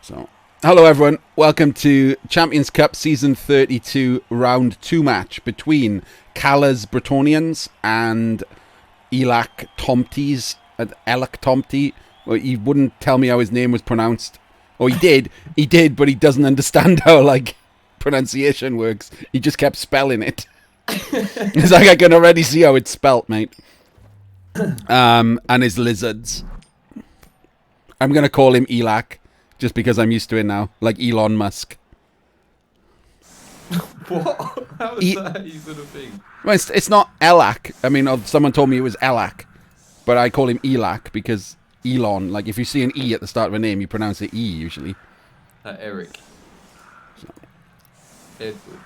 So, hello everyone. Welcome to Champions Cup Season 32 Round 2 match between Calle's Bretonnians and Elaktomte's. Elaktomte. Well, he wouldn't tell me how his name was pronounced. Oh, he did, but he doesn't understand how, like, pronunciation works. He just kept spelling it. It's like I can already see how it's spelt, mate. And his lizards. I'm going to call him Elak, just because I'm used to it now. Like Elon Musk. What? How is that even a thing? Well, it's not Elak. I mean, someone told me it was Elak. But I call him Elak because Elon, like if you see an E at the start of a name, you pronounce it E usually. Eric. So. Edward.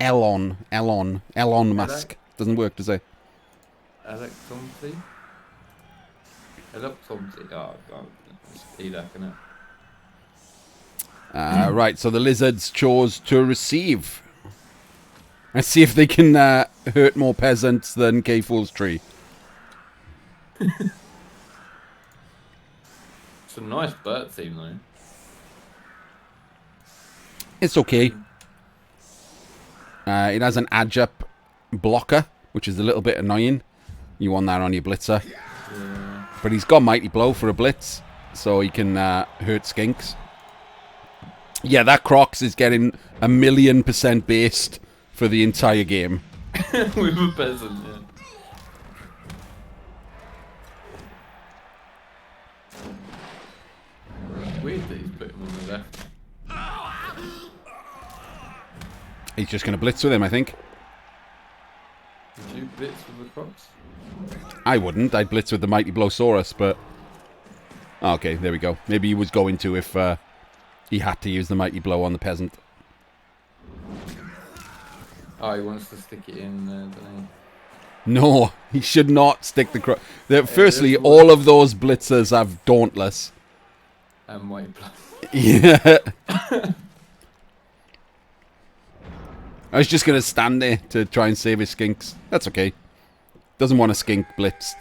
Elon Musk. Doesn't work, does it? Elaktomte? Elaktomte. Oh, it's Elak, isn't it? Right, so the lizards chose to receive. Let's see if they can hurt more peasants than K-Fool's tree. It's a nice bird theme, though. It's okay. It has an adjup blocker, which is a little bit annoying. You want that on your blitzer. Yeah. But he's got Mighty Blow for a blitz, so he can hurt skinks. Yeah, that Crocs is getting 1,000,000% based for the entire game. With a peasant, yeah. Weird that he's put him on the left. He's just going to blitz with him, I think. Would you blitz with the Crocs? I wouldn't. I'd blitz with the Mighty Blowsaurus, but... Oh, okay, there we go. Maybe he was going to if he had to use the Mighty Blow on the peasant. Oh, he wants to stick it in there, doesn't he? No, he should not stick the Crocs. Firstly, all of those blitzers have Dauntless. And white blood. Yeah. I was just going to stand there to try and save his skinks. That's okay. Doesn't want a skink blitzed.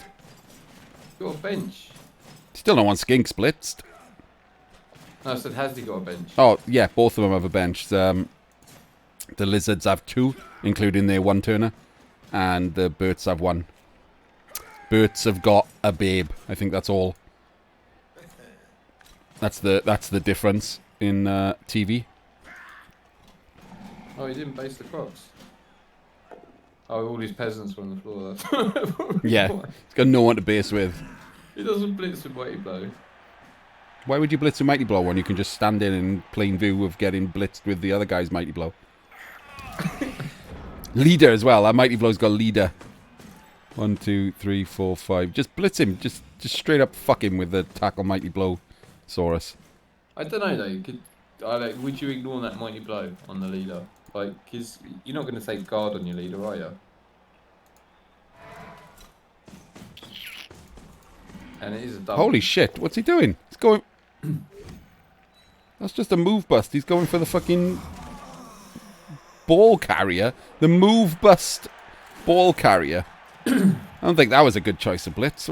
Got a bench. Still don't want skinks blitzed. No, I said, has he got a bench? Oh, yeah, both of them have a bench. The lizards have 2, including their one-turner. And the birds have 1. Birds have got a babe. I think that's all. That's the difference in TV. Oh, he didn't base the Crocs. Oh, all these peasants were on the floor. Yeah, he's got no one to base with. He doesn't blitz with Mighty Blow. Why would you blitz a Mighty Blow when you can just stand in plain view of getting blitzed with the other guy's Mighty Blow? Leader as well. That Mighty Blow's got leader. 1, 2, 3, 4, 5. Just blitz him. Just straight up fuck him with the tackle Mighty Blow Saurus. I don't know though. Would you ignore that Mighty Blow on the leader? Like, cause you're not going to take guard on your leader, are you? And it is a double. Holy shit! What's he doing? He's going. That's just a move bust. He's going for the fucking ball carrier. The move bust ball carrier. I don't think that was a good choice of blitz.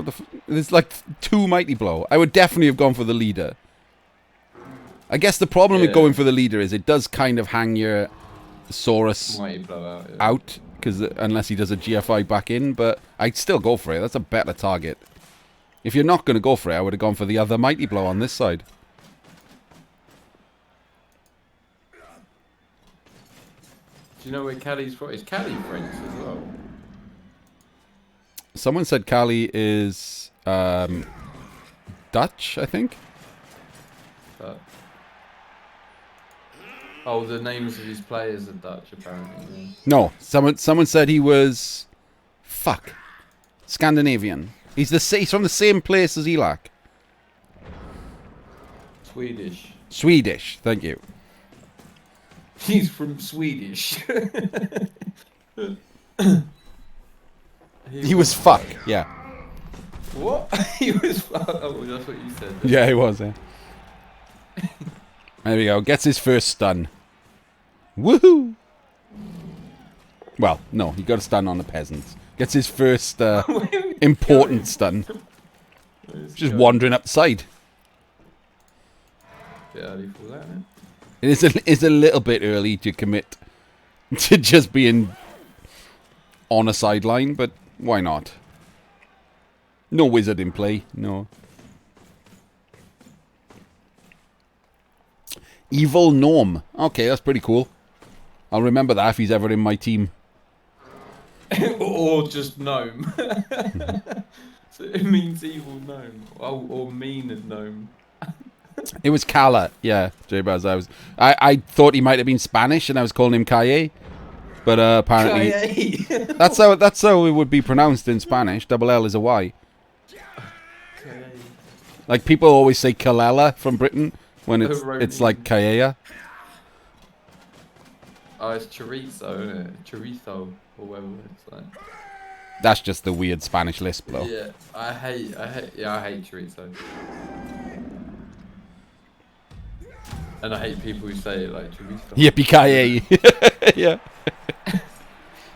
There's like 2 Mighty Blow. I would definitely have gone for the leader. I guess the problem with going for the leader is it does kind of hang your Saurus Mighty Blow out, because unless he does a GFI back in, but I'd still go for it. That's a better target. If you're not going to go for it, I would have gone for the other Mighty Blow on this side. Do you know where Calle's from? Is Calle French as well? Someone said Calle is Dutch, I think. Oh, the names of his players are Dutch, apparently. Yeah. No, someone said he was Scandinavian. He's from the same place as Elak. Swedish, thank you. He's from Swedish. He was fuck, yeah. What? He was fuck. Oh, that's what you said. Yeah, he was, yeah. There we go. Gets his first stun. Woohoo! Well, no, he got a stun on the peasants. Gets his first important stun. Just wandering up the side. Bit early for that, man. It is a little bit early to commit to just being on a sideline, but why not? No wizard in play, no. Evil Gnome. Okay, that's pretty cool. I'll remember that if he's ever in my team. Or just gnome. So it means evil gnome. Or mean gnome. It was Calle, yeah, J-Baz. I thought he might have been Spanish, and I was calling him Calle, but apparently Calle. that's how it would be pronounced in Spanish. Double L is a Y. Calle. Like people always say Calella from Britain when it's like Calle. Oh, it's chorizo, isn't it? Chorizo, or whatever it's like. That's just the weird Spanish lisp, though. Yeah, I hate chorizo. And I hate people who say it like chorizo. Yippee-ki-yay. Yeah.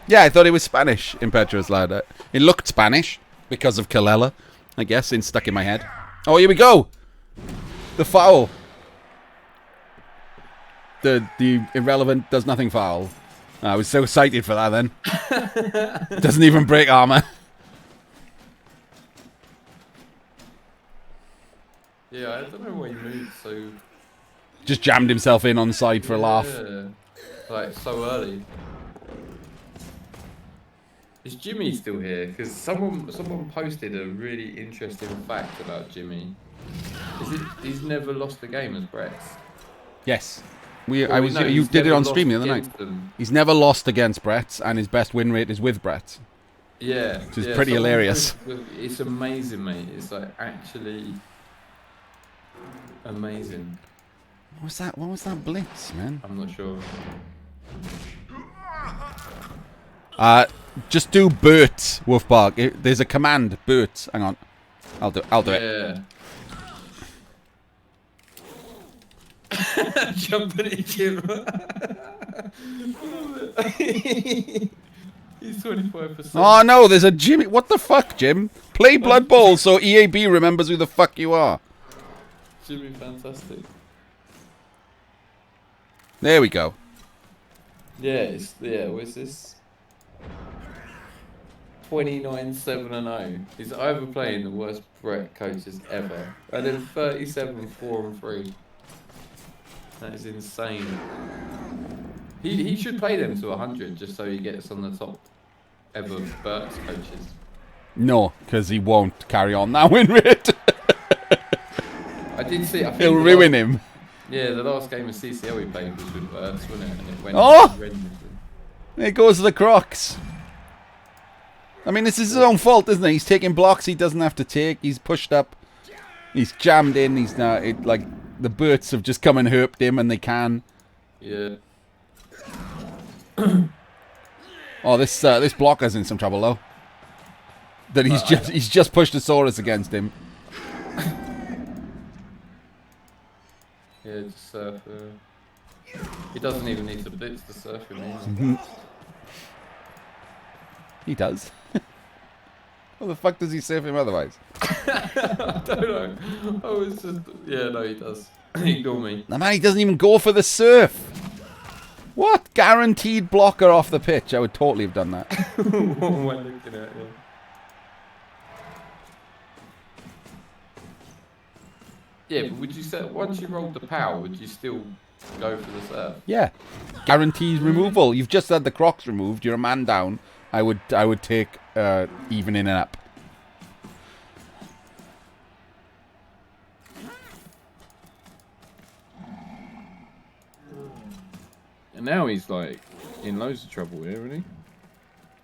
Yeah, I thought it was Spanish in Petra's Lad. It looked Spanish because of Calella, I guess, stuck in my head. Oh, here we go. The foul. The irrelevant does nothing foul. I was so excited for that then. Doesn't even break armor. Yeah, I don't know why he moved so... Just jammed himself in on the side for a laugh. Like, so early. Is Jimmy still here? Because someone posted a really interesting fact about Jimmy. He's never lost a game as Brett's? Yes. You did it on stream the other night. He's never lost against Brett's, and his best win rate is with Brett's. Yeah. Which is pretty hilarious. It's amazing, mate. It's like actually amazing. What was that blitz, man? I'm not sure. Just do Bert, Wolfbark. There's a command, Bert. Hang on. I'll do it. Yeah. Jumping at Jim. He's 25%. Oh no, there's a Jimmy. What the fuck, Jim? Play Blood Bowl so EAB remembers who the fuck you are. Jimmy, fantastic. There we go. Yeah, what's this? 29-7-0. He's overplaying the worst Brett coaches ever. And then 37-4-3. That is insane. He should play them to 100 just so he gets on the top ever Bert's coaches. No, because he won't carry on that win rate. I did see. I think He'll ruin him. Yeah, the last game of CCL we played was with Bert's, wasn't it? And it went horrendous. There goes the Crocs. I mean, this is his own fault, isn't it? He's taking blocks he doesn't have to take. He's pushed up. He's jammed in. He's now like the Berts have just come and herped him, and they can. Yeah. Oh, this blocker's in some trouble though. That he's just pushed a Saurus against him. Yeah, just surf. He doesn't even need to blitz to surf him. He does. What the fuck does he surf him otherwise? I don't know. I was just... Yeah, no, he does. Ignore me. No, man, he doesn't even go for the surf. What? Guaranteed blocker off the pitch. I would totally have done that. What am I looking at? Yeah, but would you say once you rolled the power, would you still go for the surf? Yeah. Guaranteed removal. You've just had the Crocs removed. You're a man down. I would take even in and up. And now he's like in loads of trouble here, isn't he?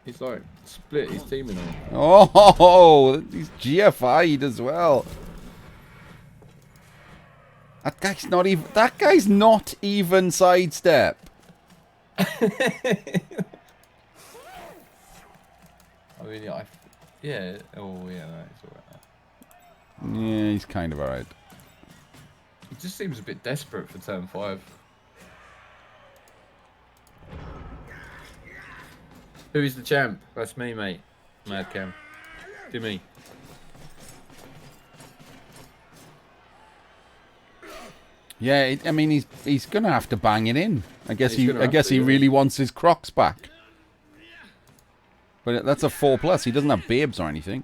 He's like split his team in half. Oh, he's GFI'd as well. That guy's not even sidestep. I mean, yeah. Oh, yeah, no, it's alright. Yeah, he's kind of alright. He just seems a bit desperate for turn 5. Who is the champ? That's me, mate. Mad Cam. Do me. Yeah, I mean, he's gonna have to bang it in. I guess he Yeah. really wants his Crocs back. But that's a 4+. He doesn't have babes or anything.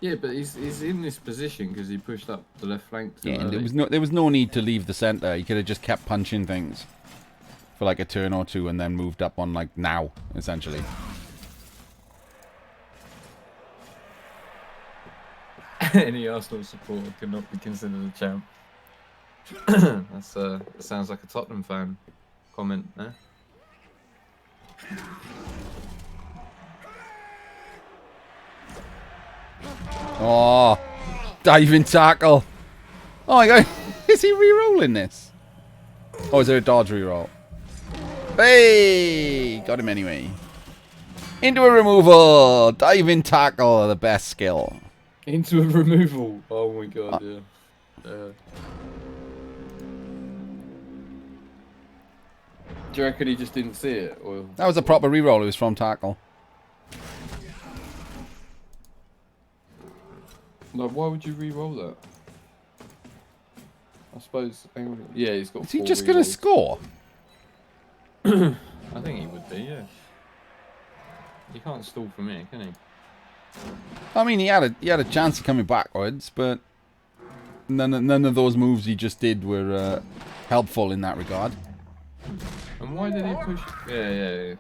Yeah, but he's in this position because he pushed up the left flank too Yeah, and early. there was no need to leave the center. He could have just kept punching things for like a turn or two and then moved up on like now, essentially. Any Arsenal supporter cannot be considered a champ. That sounds like a Tottenham fan comment there. Oh, diving tackle. Oh my god, is he re-rolling this? Oh, is there a dodge re-roll? Hey, got him anyway. Into a removal. Diving tackle, the best skill. Into a removal. Oh my god, yeah. Do you reckon he just didn't see it? Or... That was a proper re-roll. It was from tackle. No, why would you re-roll that? I suppose. Yeah, he's got. Is he 4 just gonna score? I think he would be. Yeah. He can't stall from here, can he? I mean, he had a chance of coming backwards, but none of those moves he just did were helpful in that regard. And why did he push? Yeah.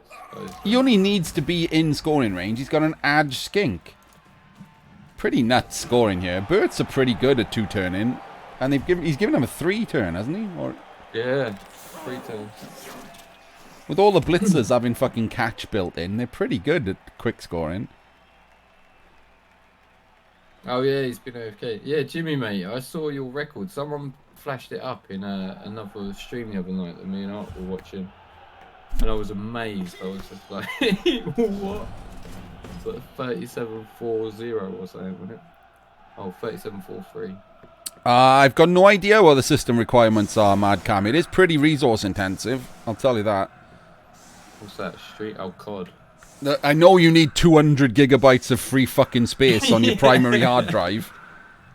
He only needs to be in scoring range. He's got an edge skink. Pretty nuts scoring here. Berts are pretty good at 2-turning, and he's given him a 3-turn, hasn't he? Or yeah, 3 turns. with all the blitzers having fucking catch built in, they're pretty good at quick scoring. Oh yeah, he's been AFK. Yeah, Jimmy, mate, I saw your record. Someone flashed it up in another stream the other night that me and Art were watching, and I was amazed. I was just like, what? It's like 3740 or something, wasn't it? Oh, 3743. I've got no idea what the system requirements are, Madcam. It is pretty resource intensive, I'll tell you that. What's that? Street? Oh, COD. I know you need 200 gigabytes of free fucking space on your primary hard drive.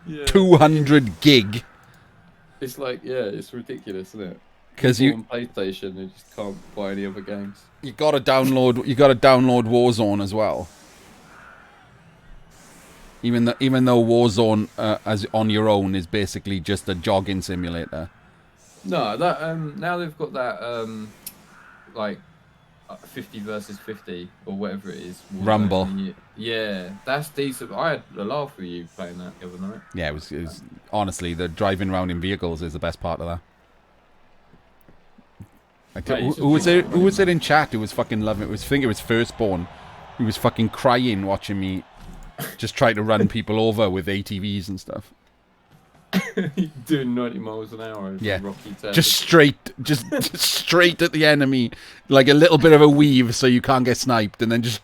Yeah. 200 gig. It's like, yeah, it's ridiculous, isn't it? Because on PlayStation, they just can't buy any other games. You gotta download Warzone as well. Even though Warzone as on your own is basically just a jogging simulator. No, that now they've got that like 50 versus 50 or whatever it is. Rumble. Yeah, that's decent. I had a laugh with you playing that the other night. Yeah, it was honestly, the driving around in vehicles is the best part of that. Who was it in chat who was fucking loving it? I think it was Firstborn. He was fucking crying watching me just try to run people over with ATVs and stuff. Doing 90 miles an hour over rocky terrain. Just straight at the enemy, like a little bit of a weave so you can't get sniped, and then just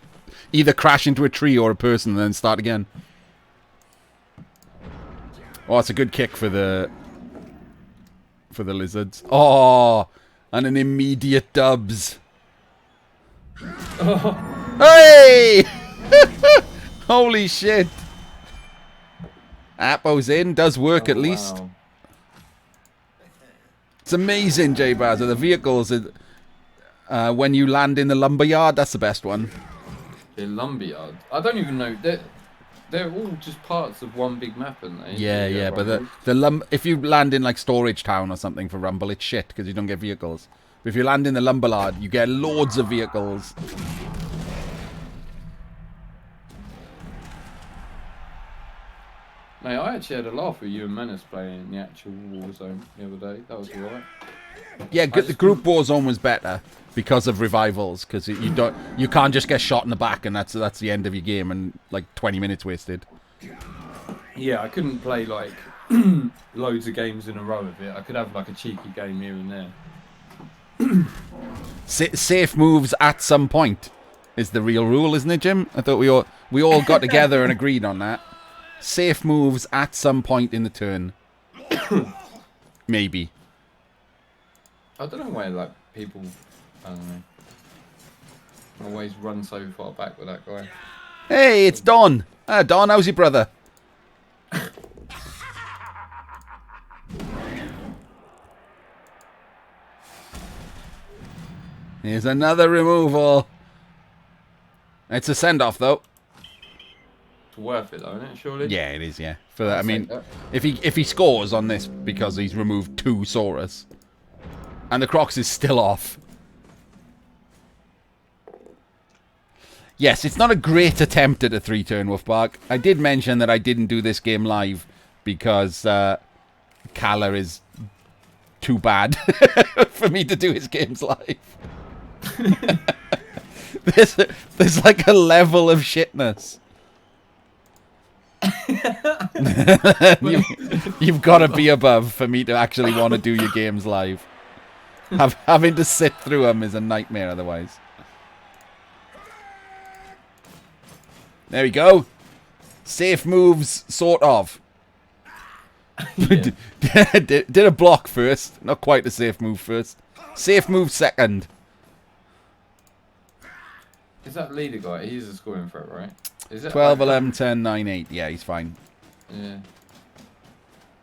either crash into a tree or a person and then start again. Oh, it's a good kick for the lizards. Oh, and an immediate dubs. Oh. Hey! Holy shit. Appo's in, does work at least. Wow. It's amazing, J-Baz. The vehicles, when you land in the lumberyard, that's the best one. The lumberyard? I don't even know. They're all just parts of one big map, aren't they? Yeah, but if you land in like Storage Town or something for Rumble, it's shit because you don't get vehicles. But if you land in the lumberyard, you get loads of vehicles. Mate, I actually had a laugh with you and Menace playing the actual Warzone the other day. That was alright. Yeah, the group Warzone was better because of revivals. Because you can't just get shot in the back and that's the end of your game and like 20 minutes wasted. Yeah, I couldn't play like loads of games in a row of it. I could have like a cheeky game here and there. Safe moves at some point is the real rule, isn't it, Jim? I thought we all got together and agreed on that. Safe moves at some point in the turn. Maybe. I don't know why like people, I don't know, always run so far back with that guy. Hey, it's Don. Don, how's your brother? Here's another removal. It's a send-off, though. It's worth it, though, isn't it, surely? Yeah, it is, yeah. For that, I mean, that. if he scores on this because he's removed 2 Saurus, and the Crocs is still off. Yes, it's not a great attempt at a 3-turn Wolfbark. I did mention that I didn't do this game live because Calle is too bad for me to do his games live. there's like a level of shitness. You've got to be above for me to actually want to do your games live. Having to sit through them is a nightmare otherwise. There we go. Safe moves, sort of. Yeah. did a block first. Not quite a safe move first. Safe move second. Is that leader guy? He's a scoring threat, right? Is it 12, 11, 10, 9, 8. Yeah, he's fine. Yeah.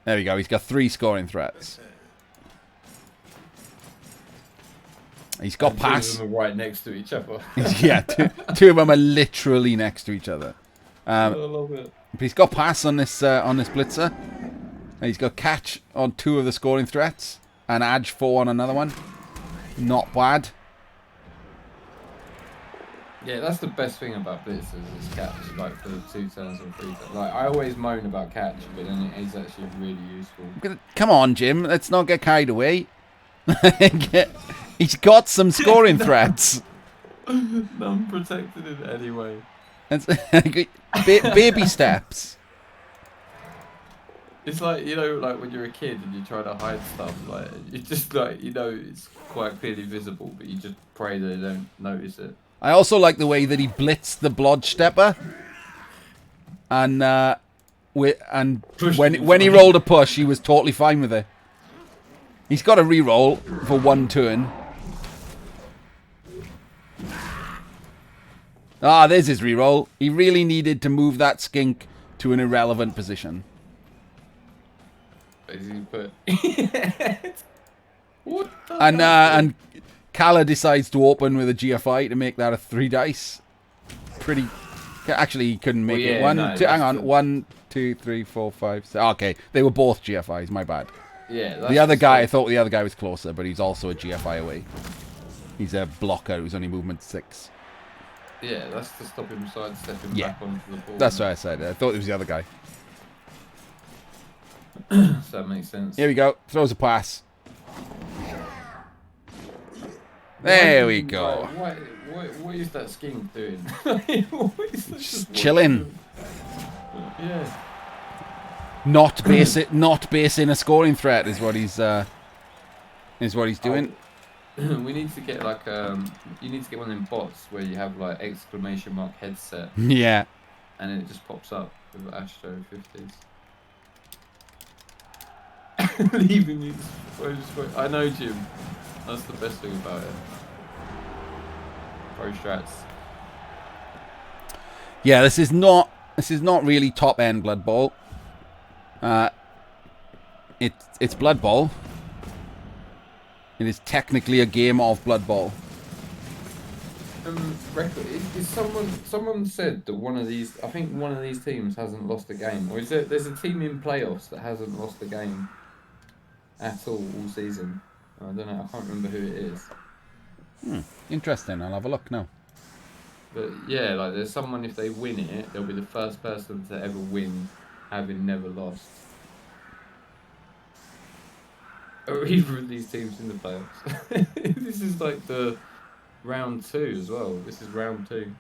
There we go. He's got 3 scoring threats. He's got pass. Two of them are right next to each other. Yeah, two of them are literally next to each other. I love it. But he's got pass on this blitzer. And he's got catch on 2 of the scoring threats. And edge 4 on another one. Not bad. Yeah, that's the best thing about blitzers is catch, like for 2 turns and 3 turns. Like I always moan about catch, but then it is actually really useful. Come on, Jim. Let's not get carried away. He's got some scoring threats. None protected in any way. Baby steps. It's like, you know, like when you're a kid and you try to hide stuff, like you just like, you know, it's quite clearly visible, but you just pray that they don't notice it. I also like the way that he blitzed the Blodge Stepper. And when he rolled a push, he was totally fine with it. He's got a reroll for 1 turn. Ah, there's his reroll. He really needed to move that skink to an irrelevant position. Basically put. And Calle decides to open with a GFI to make that a 3 dice. Pretty. Actually, he couldn't make it. Hang on. 1, 2, 3, 4, 5, 6. Okay, they were both GFIs. My bad. Yeah. The other guy, I thought the other guy was closer, but he's also a GFI away. He's a blocker who's only movement 6. Yeah, that's to stop him sidestepping back onto the ball. That's what I said. I thought it was the other guy. So that makes sense. Here we go. Throws a pass. There we go. What is that skink doing? Just chilling. Yeah. Not basing a scoring threat is what he's doing. We need to get like you need to get one of them bots where you have like exclamation mark headset. Yeah. And then it just pops up with Astro 50s. Leaving you. I know, Jim. That's the best thing about it. Pro strats. Yeah, this is not really top end Blood Bowl. It's Blood Bowl. It is technically a game of Blood Bowl. Someone said that one of these teams hasn't lost a game, or is it? There's a team in playoffs that hasn't lost a game at all season. I don't know. I can't remember who it is. Interesting. I'll have a look now. But yeah, like there's someone, if they win it, they'll be the first person to ever win, having never lost. Or either of these teams in the playoffs. This is like the round 2 as well. This is round 2.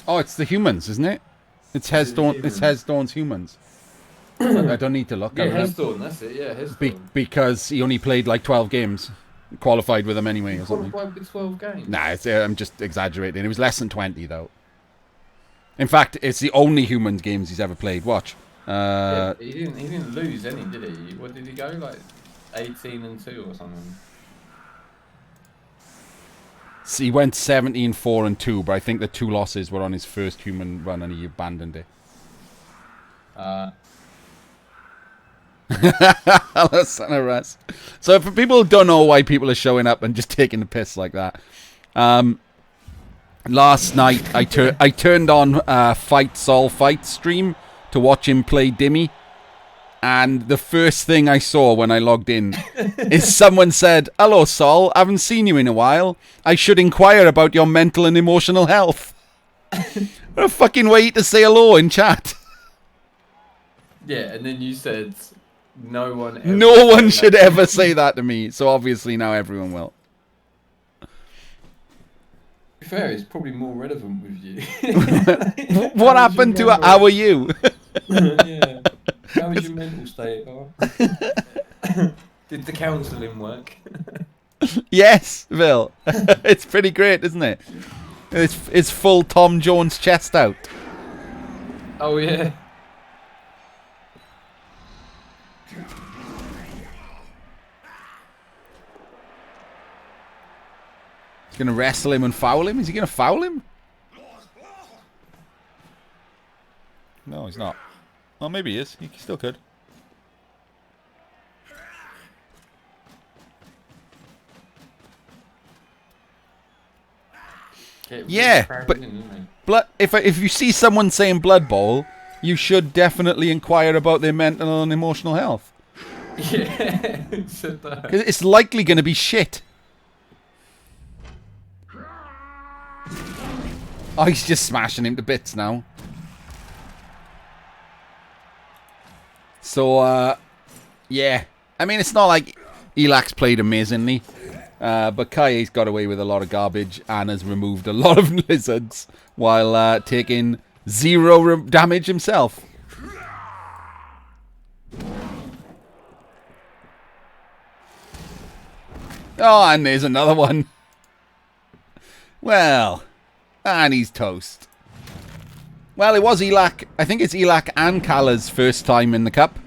Oh, it's the humans, isn't it? It's Hesdorn's humans. I don't need to look. Yeah, Hesdorn, that's it. Yeah, Hesdorn. Because he only played like 12 games. Qualified with them anyway or something. Qualified with 12 games? Nah, I'm just exaggerating. It was less than 20 though. In fact, it's the only humans games he's ever played. Watch. Yeah, he didn't lose any, did he? What did he go? Like 18-2 or something? So he went 17-4-2, but I think the 2 losses were on his first human run and he abandoned it. Hello, son of Russ. So for people who don't know why people are showing up and just taking the piss like that, last night I turned on Fight Sol Fight stream to watch him play Dimmy, and the first thing I saw when I logged in is someone said, "Hello, Sol. Haven't seen you in a while. I should inquire about your mental and emotional health." What a fucking way to say hello in chat. Yeah, and then you said no one should ever say that to me, so obviously now everyone will. To be fair, it's probably more relevant with you. What happened to how are you? Yeah. How was your mental state? Oh. Did the counselling work? Yes, Bill. It's pretty great, isn't it? It's full Tom Jones chest out. Oh yeah. He's going to wrestle him and foul him? Is he going to foul him? No, he's not. Well, maybe he is. He still could. Yeah, but if you see someone saying Blood Bowl, you should definitely inquire about their mental and emotional health. Yeah, because it's likely going to be shit. Oh, he's just smashing him to bits now. So, yeah. I mean, it's not like Elak's played amazingly. But Calle's got away with a lot of garbage and has removed a lot of lizards while taking 0 damage himself. Oh, and there's another one. Well, and he's toast. Well, it was Elak. I think it's Elak and Calle's first time in the cup.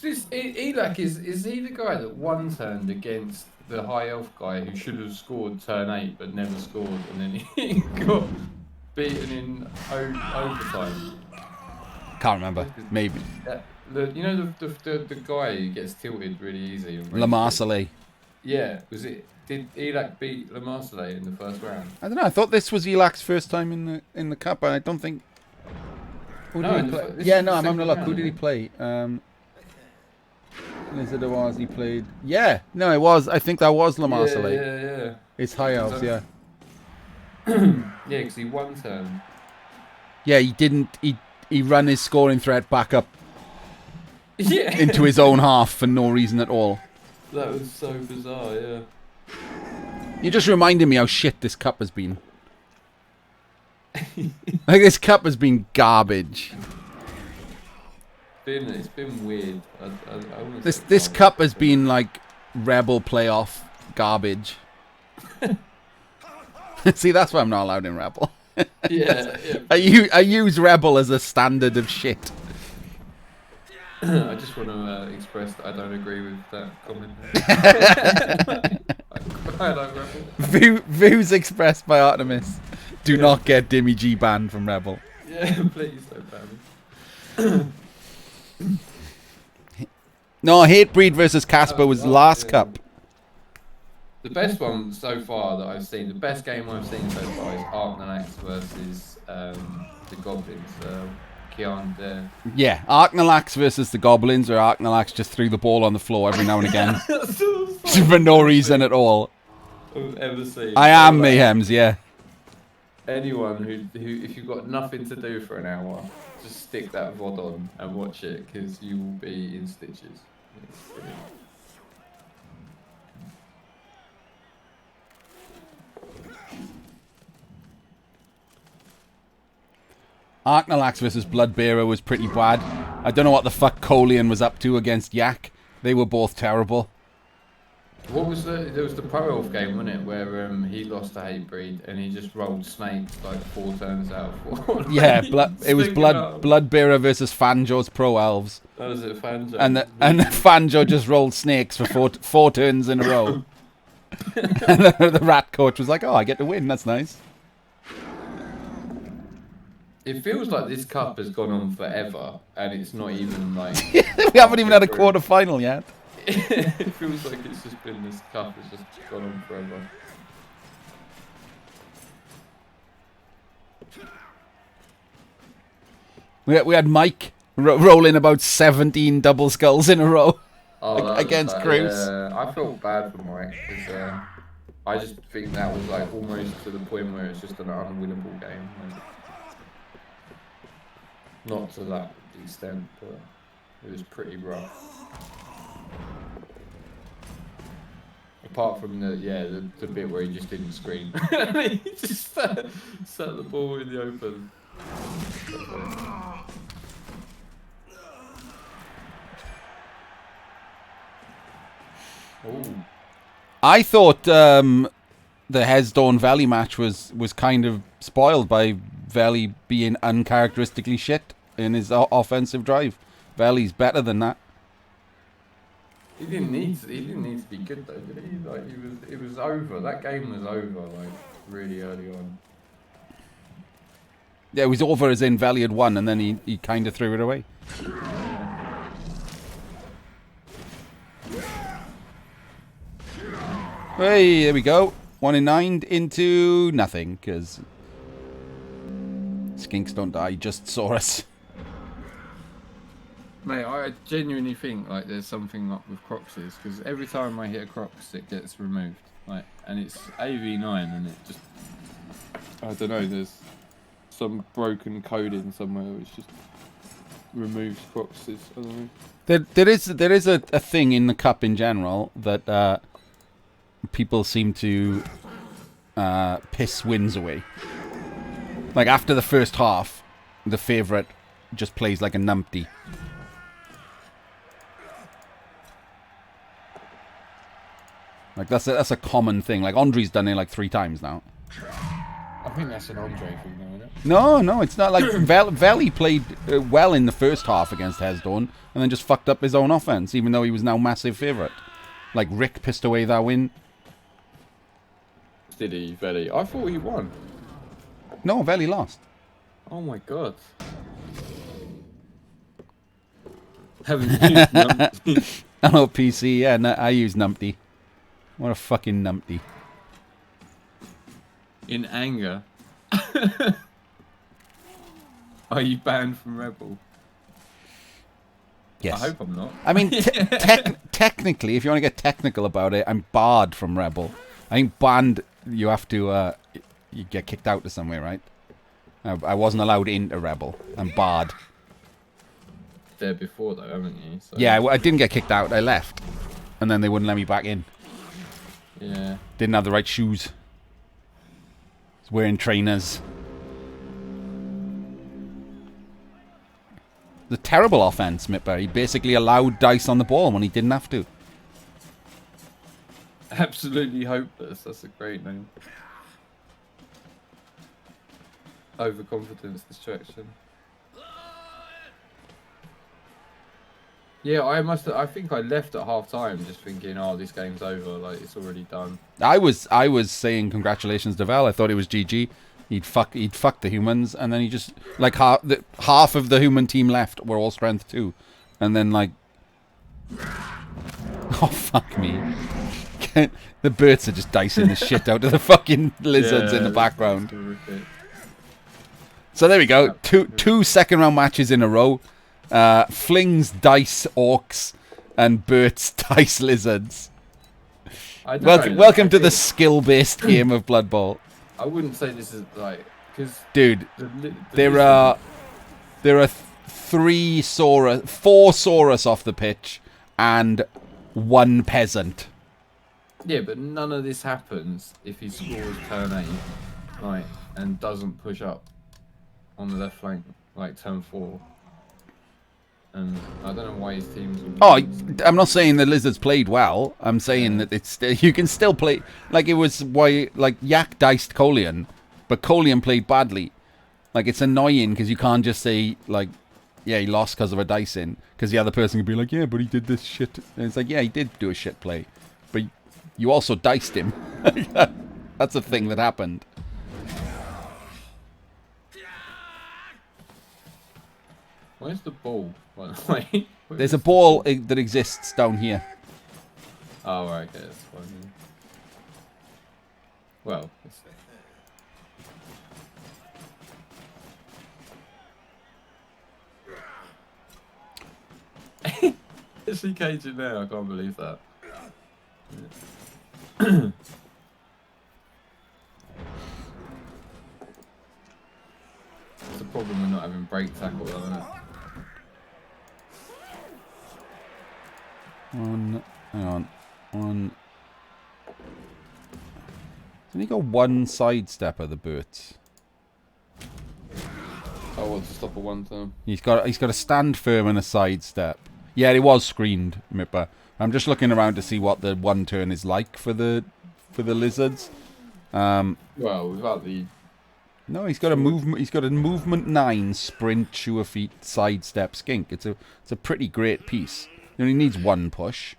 Elak, is he the guy that one-turned against the high elf guy who should have scored turn 8 but never scored, and then he got beaten in overtime? Can't remember. Maybe. You know the guy who gets tilted really easy. Le Marseille. Yeah, did Elak beat Le Marseille in the first round? I don't know. I thought this was Elak's first time in the cup, and I don't think. Who did he play? Yeah, no, I'm having a look. Who did he play? Lizard he played. Yeah, no, it was. I think that was Le Marseille. Yeah. It's high elves, yeah. Yeah, because he won turn. Yeah, he didn't. He ran his scoring threat back up. Yeah. Into his own half for no reason at all. That was so bizarre, yeah. You just reminded me how shit this cup has been. Like, this cup has been garbage. It's been weird. This cup has been like Rebel playoff garbage. See, that's why I'm not allowed in Rebel. Yeah. I use Rebel as a standard of shit. I just want to express that I don't agree with that comment. I like Rebel. Views expressed by Artemis. Do not get Dimmy G banned from Rebel. Yeah, please don't ban me. No, Hatebreed versus Casper was last cup. The best one so far that I've seen, the best game I've seen so far is Arknalax versus the Goblins. Kian there. Yeah, Arknalax versus the Goblins, where Arknalax just threw the ball on the floor every now and again. For no reason at all. I've ever seen. I am Mayhems, yeah. Anyone who if you've got nothing to do for an hour, just stick that VOD on and watch it, because you will be in stitches. It's brilliant. Arknalax versus Bloodbearer was pretty bad. I don't know what the fuck Colian was up to against Yak. They were both terrible. What was there was the Pro Elf game, wasn't it, where he lost to Hatebreed and he just rolled snakes like 4 turns out of 4. Yeah, it was Bloodbearer versus Fanjo's Pro Elves. That was it, Fanjo. And Fanjo just rolled snakes for 4 turns in a row. And the rat coach was like, "Oh, I get to win. That's nice." It feels like this cup has gone on forever, and it's not even like. We haven't even had a quarter final yet. It feels like it's just been this cup has just gone on forever. We had Mike rolling about 17 double skulls in a row against Cruz. Yeah, I felt bad for Mike because I just think that was like almost to the point where it's just an unwinnable game. Like, not to that extent, but it was pretty rough. Apart from the bit where he just didn't screen. He just set the ball in the open. Oh. I thought the Hesdorn Valley match was kind of spoiled by Valley being uncharacteristically shit in his offensive drive. Valley's better than that. He didn't need to be good though, did he? Like it was over. That game was over like really early on. Yeah, it was over as in Valley had won, and then he kind of threw it away. Hey, there we go. 1 in 9 into nothing, because skinks don't die, just saw us. Mate, I genuinely think like there's something up with Croxes, because every time I hit a Crox it gets removed. Like, and it's AV9 and it just, I don't know, there's some broken coding somewhere which just removes Croxes. I don't know. There is a thing in the cup in general that people seem to piss wins away. Like after the first half, the favourite just plays like a numpty. Like that's a common thing. Like Andre's done it like 3 times now. I think that's an Andre thing though, isn't it? No, it's not. Like Valley played well in the first half against Hesdorn and then just fucked up his own offense, even though he was now massive favourite. Like Rick pissed away that win. Did he, Valley? I thought he won. No, Valley lost. Oh my god. Haven't used numpty. Oh, PC, yeah, no, I use numpty. What a fucking numpty. In anger. Are you banned from Rebel? Yes. I hope I'm not. I mean, technically, if you want to get technical about it, I'm barred from Rebel. I think banned, you have to, you get kicked out to somewhere, right? I wasn't allowed into Rebel. I'm barred. There before though, haven't you? So. Yeah, I didn't get kicked out. I left. And then they wouldn't let me back in. Yeah. Didn't have the right shoes. Was wearing trainers. The terrible offense, Mipper. He basically allowed dice on the ball when he didn't have to. Absolutely hopeless. That's a great name. Overconfidence distraction. Yeah, I think I left at half time just thinking, oh, this game's over, like it's already done. I was saying congratulations to Val. I thought it was GG. He'd fuck the humans, and then he just like half of the human team left were all strength 2, and then like, oh fuck me, the birds are just dicing the shit out of the fucking lizards in the background. So there we go, two second round matches in a row. Flings dice orcs and Bert's dice lizards. Welcome to the skill-based game of Blood Bowl. I wouldn't say this is like, because dude, there are 4 Saurus off the pitch and 1 peasant. Yeah, but none of this happens if he scores turn 8, like, and doesn't push up on the left flank like turn 4. And I don't know why his teams. I'm not saying the lizards played well. I'm saying that you can still play like it was why like Yak diced Colian, but Colian played badly. Like it's annoying because you can't just say like, yeah, he lost because of a dicing, because the other person can be like, yeah, but he did this shit. And it's like, yeah, he did do a shit play, but you also diced him. That's a thing that happened. Where's the ball, by the way? There's a ball that exists down here. Oh, right, okay, that's fine. Yeah. Well, let's see. Is he caging now? I can't believe that. It's the problem with not having break tackle, though, isn't it? Hang on. Hasn't he got one sidestepper, the Burt? I want to stop a one turn. He's got a stand firm and a sidestep. Yeah, it was screened, Mipper. I'm just looking around to see what the one turn is like for the lizards. Well, without the No, he's got a movement. He's got a movement 9 sprint, sure feet, sidestep skink. It's a pretty great piece. He only needs one push,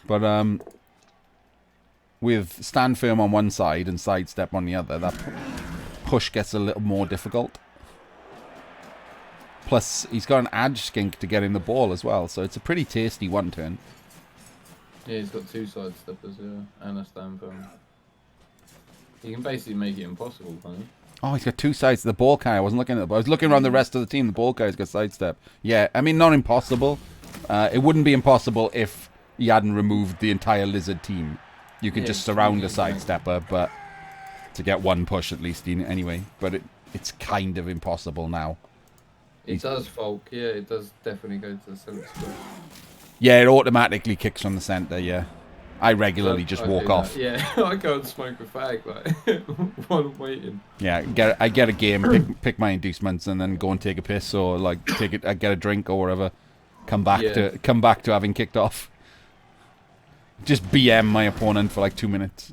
but with stand firm on one side and sidestep on the other, that push gets a little more difficult. Plus, he's got an edge skink to get in the ball as well, so it's a pretty tasty one turn. Yeah, he's got 2 sidesteppers, yeah, and a stand firm. He can basically make it impossible, can't he? Oh, he's got 2 sides to the ball carrier. I wasn't looking at it, I was looking around the rest of the team. The ball carrier's got sidestep. Yeah, I mean, not impossible. It wouldn't be impossible if he hadn't removed the entire lizard team. You could just surround a sidestepper, but to get one push at least anyway. But it's kind of impossible now. It does Falk, yeah, it does definitely go to the centre square. Yeah, it automatically kicks from the centre, yeah. I regularly just walk off. Yeah, I go and smoke a fag like while I'm waiting. Yeah, I get a game, pick my inducements, and then go and take a piss or like I get a drink or whatever. Come back to having kicked off. Just BM my opponent for like 2 minutes.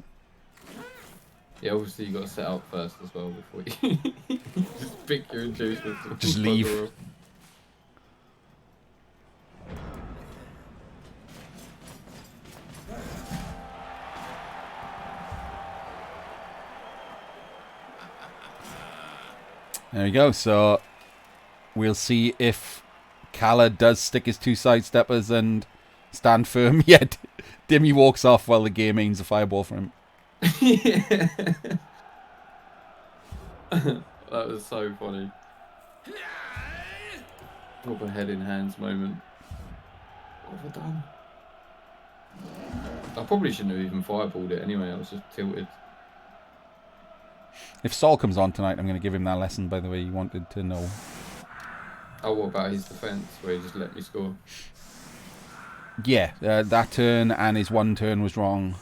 Yeah, obviously you got to set up first as well before you just pick your inducements. Just leave. There we go. So we'll see if Calle does stick his 2 sidesteppers and stand firm. Yet Dimmy walks off while the game aims a fireball for him. Yeah. That was so funny. Proper head in hands moment. What have I done? I probably shouldn't have even fireballed it anyway. I was just tilted. If Sol comes on tonight, I'm going to give him that lesson, by the way, you wanted to know. Oh, what about his defence, where he just let me score? Yeah, that turn and his one turn was wrong.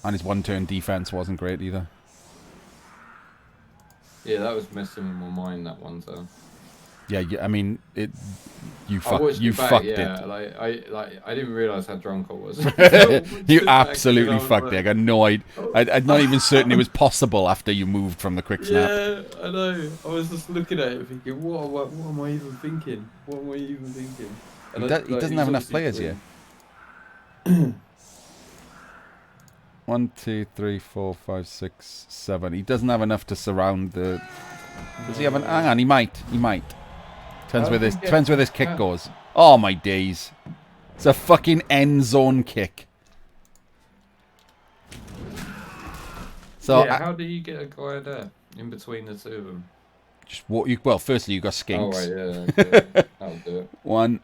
And his one turn defence wasn't great either. Yeah, that was messing with my mind that one turn. Yeah, I mean, you fucked it. I didn't realise how drunk I was. You absolutely fucked it. I got no idea. I'm not even certain it was possible after you moved from the quick snap. Yeah, I know. I was just looking at it thinking, what am I even thinking? What am I even thinking? And he doesn't have enough players yet. 1, 2, 3, 4, 5, 6, 7. He doesn't have enough to surround the. Does he have an? Hang on, he might. Depends where this kick goes. Oh my days! It's a fucking end zone kick. So yeah, how do you get a guy there in between the two of them? Just what you? Well, firstly you got skinks. Oh right, yeah. Okay. That'll do it. 1,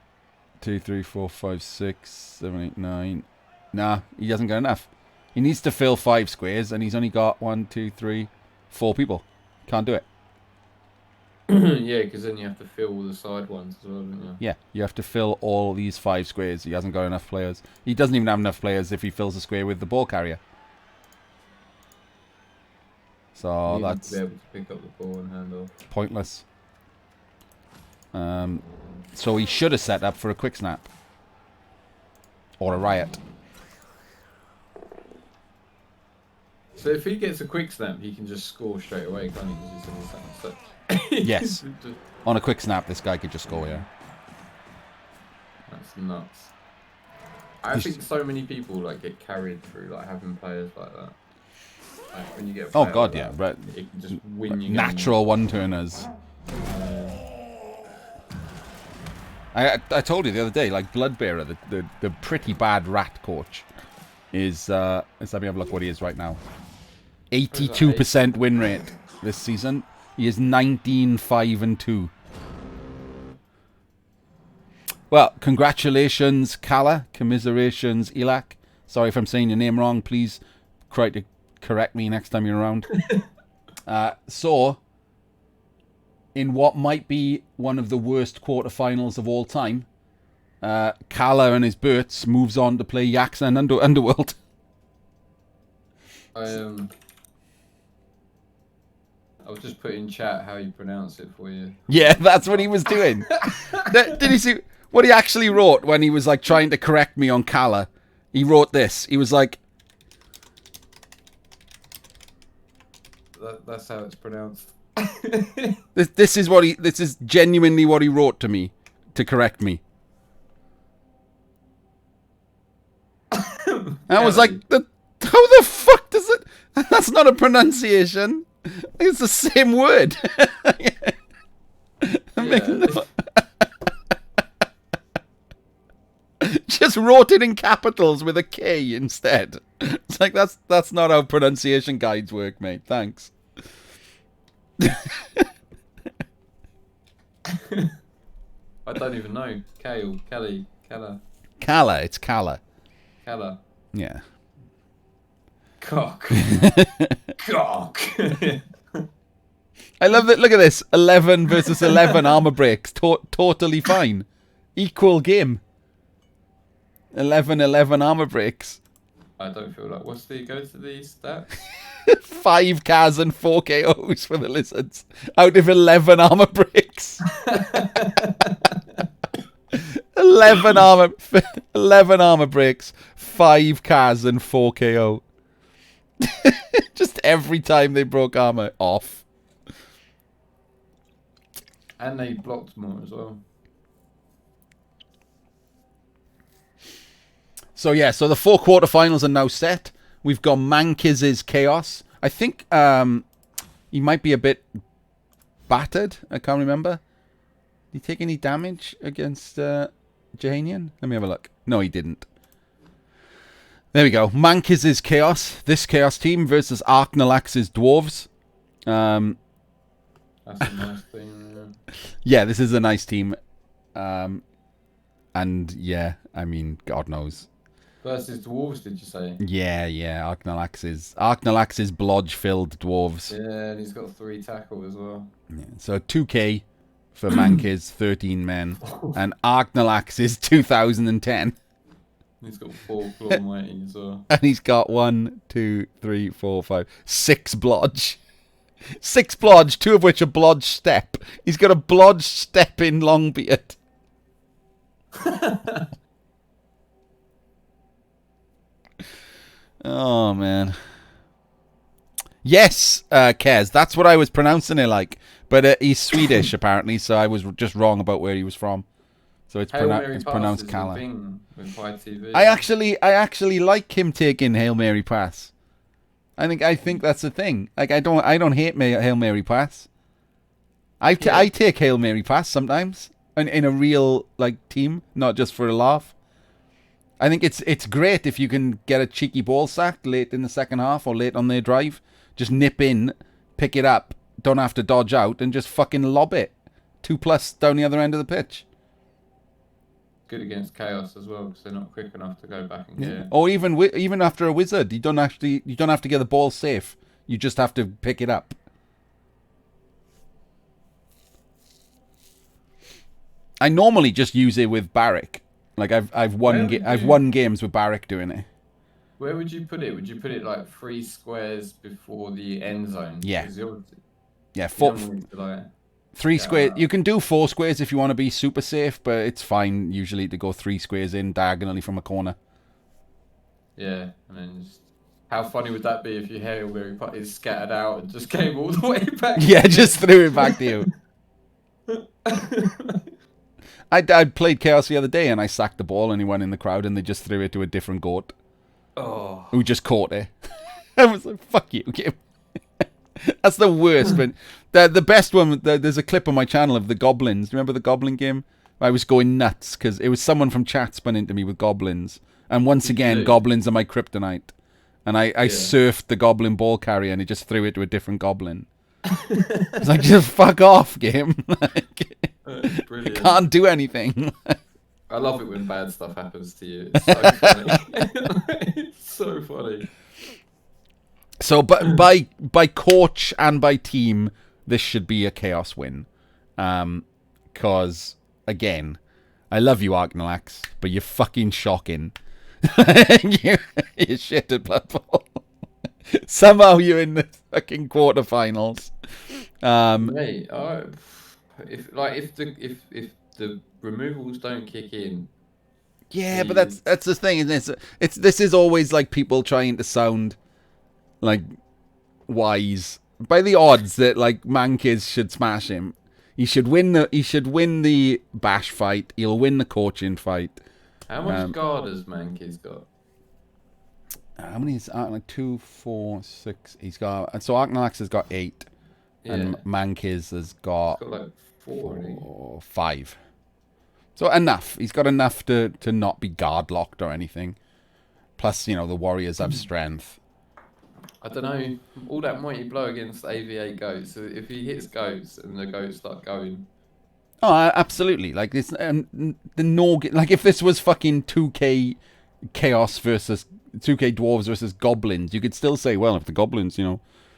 2, 3, 4, 5, 6, 7, 8, 9. Nah, he hasn't got enough. He needs to fill 5 squares, and he's only got 1, 2, 3, 4 people. Can't do it. Yeah, because then you have to fill all the side ones as well, don't you? Yeah, you have to fill all these 5 squares. He hasn't got enough players. He doesn't even have enough players if he fills a square with the ball carrier. So that's to be able to pick up the ball and hand off. Pointless. So he should have set up for a quick snap. Or a riot. So if he gets a quick snap, he can just score straight away, can't he? Because he's on the second set. Yes. On a quick snap, this guy could just score, yeah. That's nuts. I think so many people like get carried through like having players like that. Like when you get a player oh god, like yeah, that, right. it can just win you natural one-turners. I told you the other day, like Bloodbearer, the pretty bad rat coach, is let's let me have a look what he is right now. 82% win rate this season. He is 19-5-2. Well, congratulations, Calle. Commiserations, Elak. Sorry if I'm saying your name wrong. Please try to correct me next time you're around. So, in what might be one of the worst quarterfinals of all time, Calle and his Burts moves on to play Yaks and Underworld. I was just putting in chat how you pronounce it for you. Yeah, that's what he was doing. Did you see what he actually wrote when he was like trying to correct me on Calle? He wrote this. He was like, That's how it's pronounced. This is genuinely what he wrote to me to correct me. And I was like, how the fuck does it? That's not a pronunciation. It's the same word. Just wrote it in capitals with a K instead. It's like that's not how pronunciation guides work, mate. Thanks. I don't even know. Calle. Calle, it's Calle. Calle. Yeah. Cock. Cock. I love that. Look at this. 11 versus 11 armor breaks. Totally fine. Equal game. 11 armor breaks. I don't feel like. Go to the stats? 5 CAS and 4 KOs for the Lizards. Out of 11 armor breaks. 11 armor breaks. 5 CAS and 4 KO. Just every time they broke armor off. And they blocked more as well. So yeah, so the 4 quarterfinals are now set. We've got Mankiz's Chaos. I think he might be a bit battered. I can't remember. Did he take any damage against Jahanian? Let me have a look. No, he didn't. There we go. Mankiz's Chaos. This Chaos team versus Arknalax's Dwarves. That's a nice thing. Yeah, this is a nice team. And yeah, I mean, God knows. Versus dwarves, did you say? Yeah. Arknalax's blodge-filled dwarves. Yeah, and he's got 3 tackle as well. Yeah, so 2k for Mankiz, 13 men, and Arknalax is 2010. He's got 4 claw mighty as well. And he's got 1, 2, 3, 4, 5, 6 blodge. 6 blodge, 2 of which are blodge step. He's got a blodge step in Longbeard. Oh, man. Yes, Kez. That's what I was pronouncing it like. But he's Swedish, apparently, so I was just wrong about where he was from. So it's pronounced Calle. I actually like him taking Hail Mary pass. I think that's a thing. Like I don't hate Hail Mary pass. I take Hail Mary pass sometimes in a real like team, not just for a laugh. I think it's great if you can get a cheeky ball sack late in the second half or late on their drive. Just nip in, pick it up, don't have to dodge out, and just fucking lob it. 2+ down the other end of the pitch. Good against Chaos as well, because they're not quick enough to go back and get it. Or even after a wizard, you don't have to get the ball safe. You just have to pick it up. I normally just use it with Barrick. Like I've won games with Barrick doing it. Where would you put it? Would you put it like 3 squares before the end zone? Yeah. Yeah, 3 squares. You can do 4 squares if you want to be super safe, but it's fine usually to go 3 squares in diagonally from a corner. Yeah, and then just... How funny would that be if your Hail Mary putt is scattered out and just came all the way back? Yeah, just threw it back to you. I played Chaos the other day and I sacked the ball and he went in the crowd and they just threw it to a different goat. Oh. Who just caught it. I was like, fuck you, Kim. That's the worst. But the best one, there's a clip on my channel of the goblins. Remember the goblin game? I was going nuts because it was someone from chat spun into me with goblins. And once again, goblins are my kryptonite. And I surfed the goblin ball carrier and it just threw it to a different goblin. It's like, just fuck off, game. Brilliant. I can't do anything. I love it when bad stuff happens to you. It's so funny. It's so funny. So, but by coach and by team, this should be a chaos win. Because, again, I love you, Arknalax, but you're fucking shocking. You're shit at Blood Bowl. Somehow you're in the fucking quarterfinals. Mate, if the removals don't kick in. Yeah, but that's the thing. This is always like people trying to sound like wise by the odds that like Mankiz should smash him. He should win the bash fight. He'll win the coaching fight. How much guard has Mankiz got? How many is like 2, 4, 6? He's got, and so Arknalax has got 8, and Mankiz has got, he's got like 4 or 5. So enough. He's got enough to not be guard locked or anything. Plus, the warriors have strength. I don't know. All that mighty blow against AV8 goats. So if he hits goats and the goats start going. Oh, absolutely. Like this, like if this was fucking 2K chaos versus 2K dwarves versus goblins, you could still say, well, if the goblins, Yeah,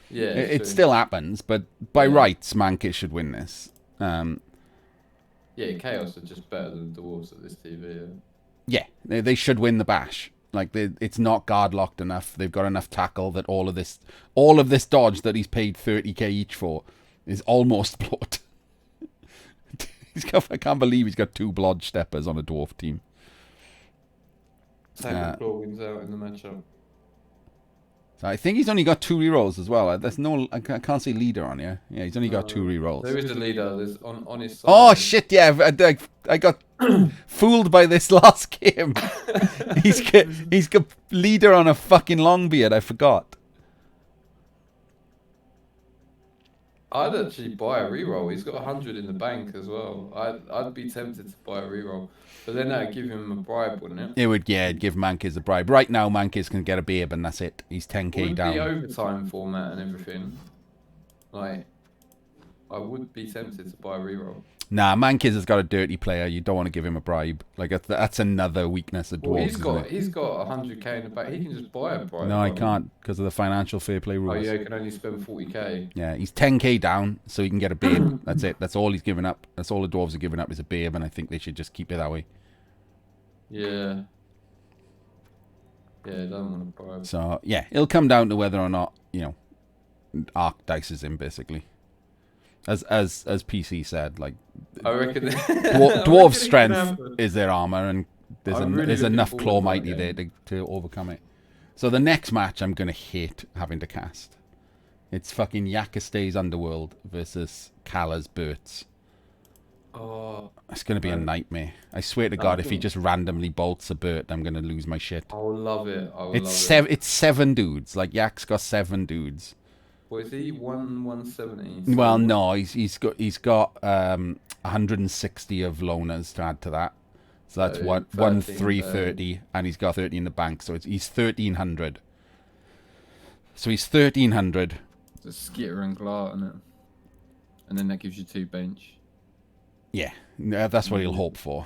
it still happens. But by rights, Mankiz should win this. Yeah, chaos are just better than dwarves at this TV. Yeah, they should win the bash. Like it's not guard locked enough. They've got enough tackle that all of this dodge that he's paid 30k each for is almost blood. I can't believe he's got 2 blodge steppers on a dwarf team. Second claw wins out in the matchup. So I think he's only got 2 rerolls as well. I can't see leader on here. Yeah, he's only got 2 rerolls. There is a leader. There's on his side. Oh shit! Yeah, I got fooled by this last game. he's got leader on a fucking Longbeard. I forgot. I'd actually buy a reroll. He's got 100 in the bank as well. I'd be tempted to buy a reroll, but then that'd give him a bribe, wouldn't it? It would, yeah. It'd give Mankiz a bribe. Right now, Mankiz can get a babe, and that's it. He's 10k down. The overtime format and everything. Like, I would be tempted to buy a reroll. Nah, Mankiz has got a dirty player. You don't want to give him a bribe. Like that's another weakness of dwarves. Well, he's got 100k in the bank. He can just buy a bribe. No, I can't because of the financial fair play rules. Oh yeah, he can only spend 40k. Yeah, he's 10k down, so he can get a babe. That's it. That's all he's given up. That's all the dwarves are giving up is a babe, and I think they should just keep it that way. Yeah. Yeah, I don't want to bribe. So yeah, it'll come down to whether or not Arc dices him basically. As PC said, like I reckon dwarf strength is their armor, and there's enough claw mighty there to overcome it. So the next match I'm gonna hate having to cast. It's fucking Yakaste's Underworld versus Calle's Burts. Oh, it's gonna be a nightmare. I swear to God, if he just randomly bolts a Burt, I'm gonna lose my shit. I will love it. It's 7 dudes. Like Yak's got 7 dudes. What is he? 170. Well, no, he's got 160 of loners to add to that. So that's 330, and he's got 30 in the bank. So he's 1300. So he's 1300. It's a skitter and glart, isn't it? And then that gives you 2 bench. Yeah, that's what he'll hope for.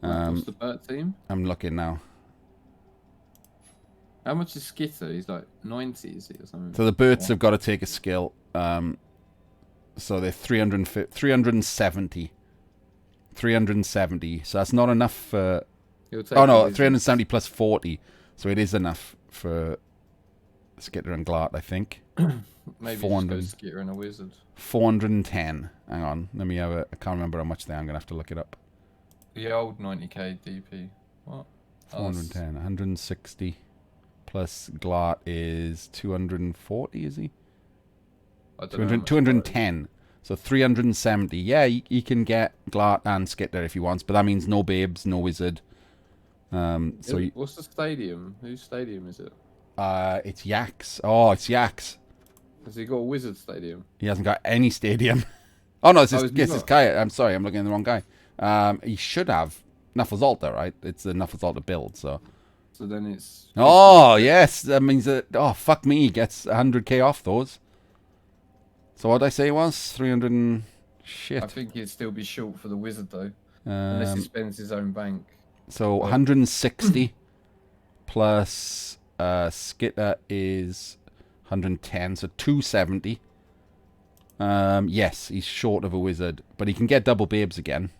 What's the Burt team? I'm looking now. How much is Skitter? He's like 90, is he, or something? So the Burts have got to take a skill. So they're 370. 370. So that's not enough for... Oh no, 370 plus 40. So it is enough for Skitter and Glart, I think. Maybe 400. Just go Skitter and a Wizard. 410. Hang on. Let me have a... I can't remember how much they are. I'm going to have to look it up. The old 90k DP. What? 410. 160. Plus Glart is 240, is he? I don't know 210. So 370. Yeah, he can get Glart and Skitter if he wants, but that means no babes, no wizard. What's the stadium? Whose stadium is it? It's Yak's. Oh, it's Yak's. Has he got a wizard stadium? He hasn't got any stadium. Oh no, it's Calle. I'm sorry, I'm looking at the wrong guy. He should have Nufflezalter, right? It's the Nufflezalter build, so. So then it's. Oh, yes. That means that. Oh, fuck me. He gets 100k off those. So what did I say it was? 300 and. Shit. I think he'd still be short for the wizard though, unless he spends his own bank. So 160 plus Skitter is 110, so 270. Yes, he's short of a wizard, but he can get double babes again.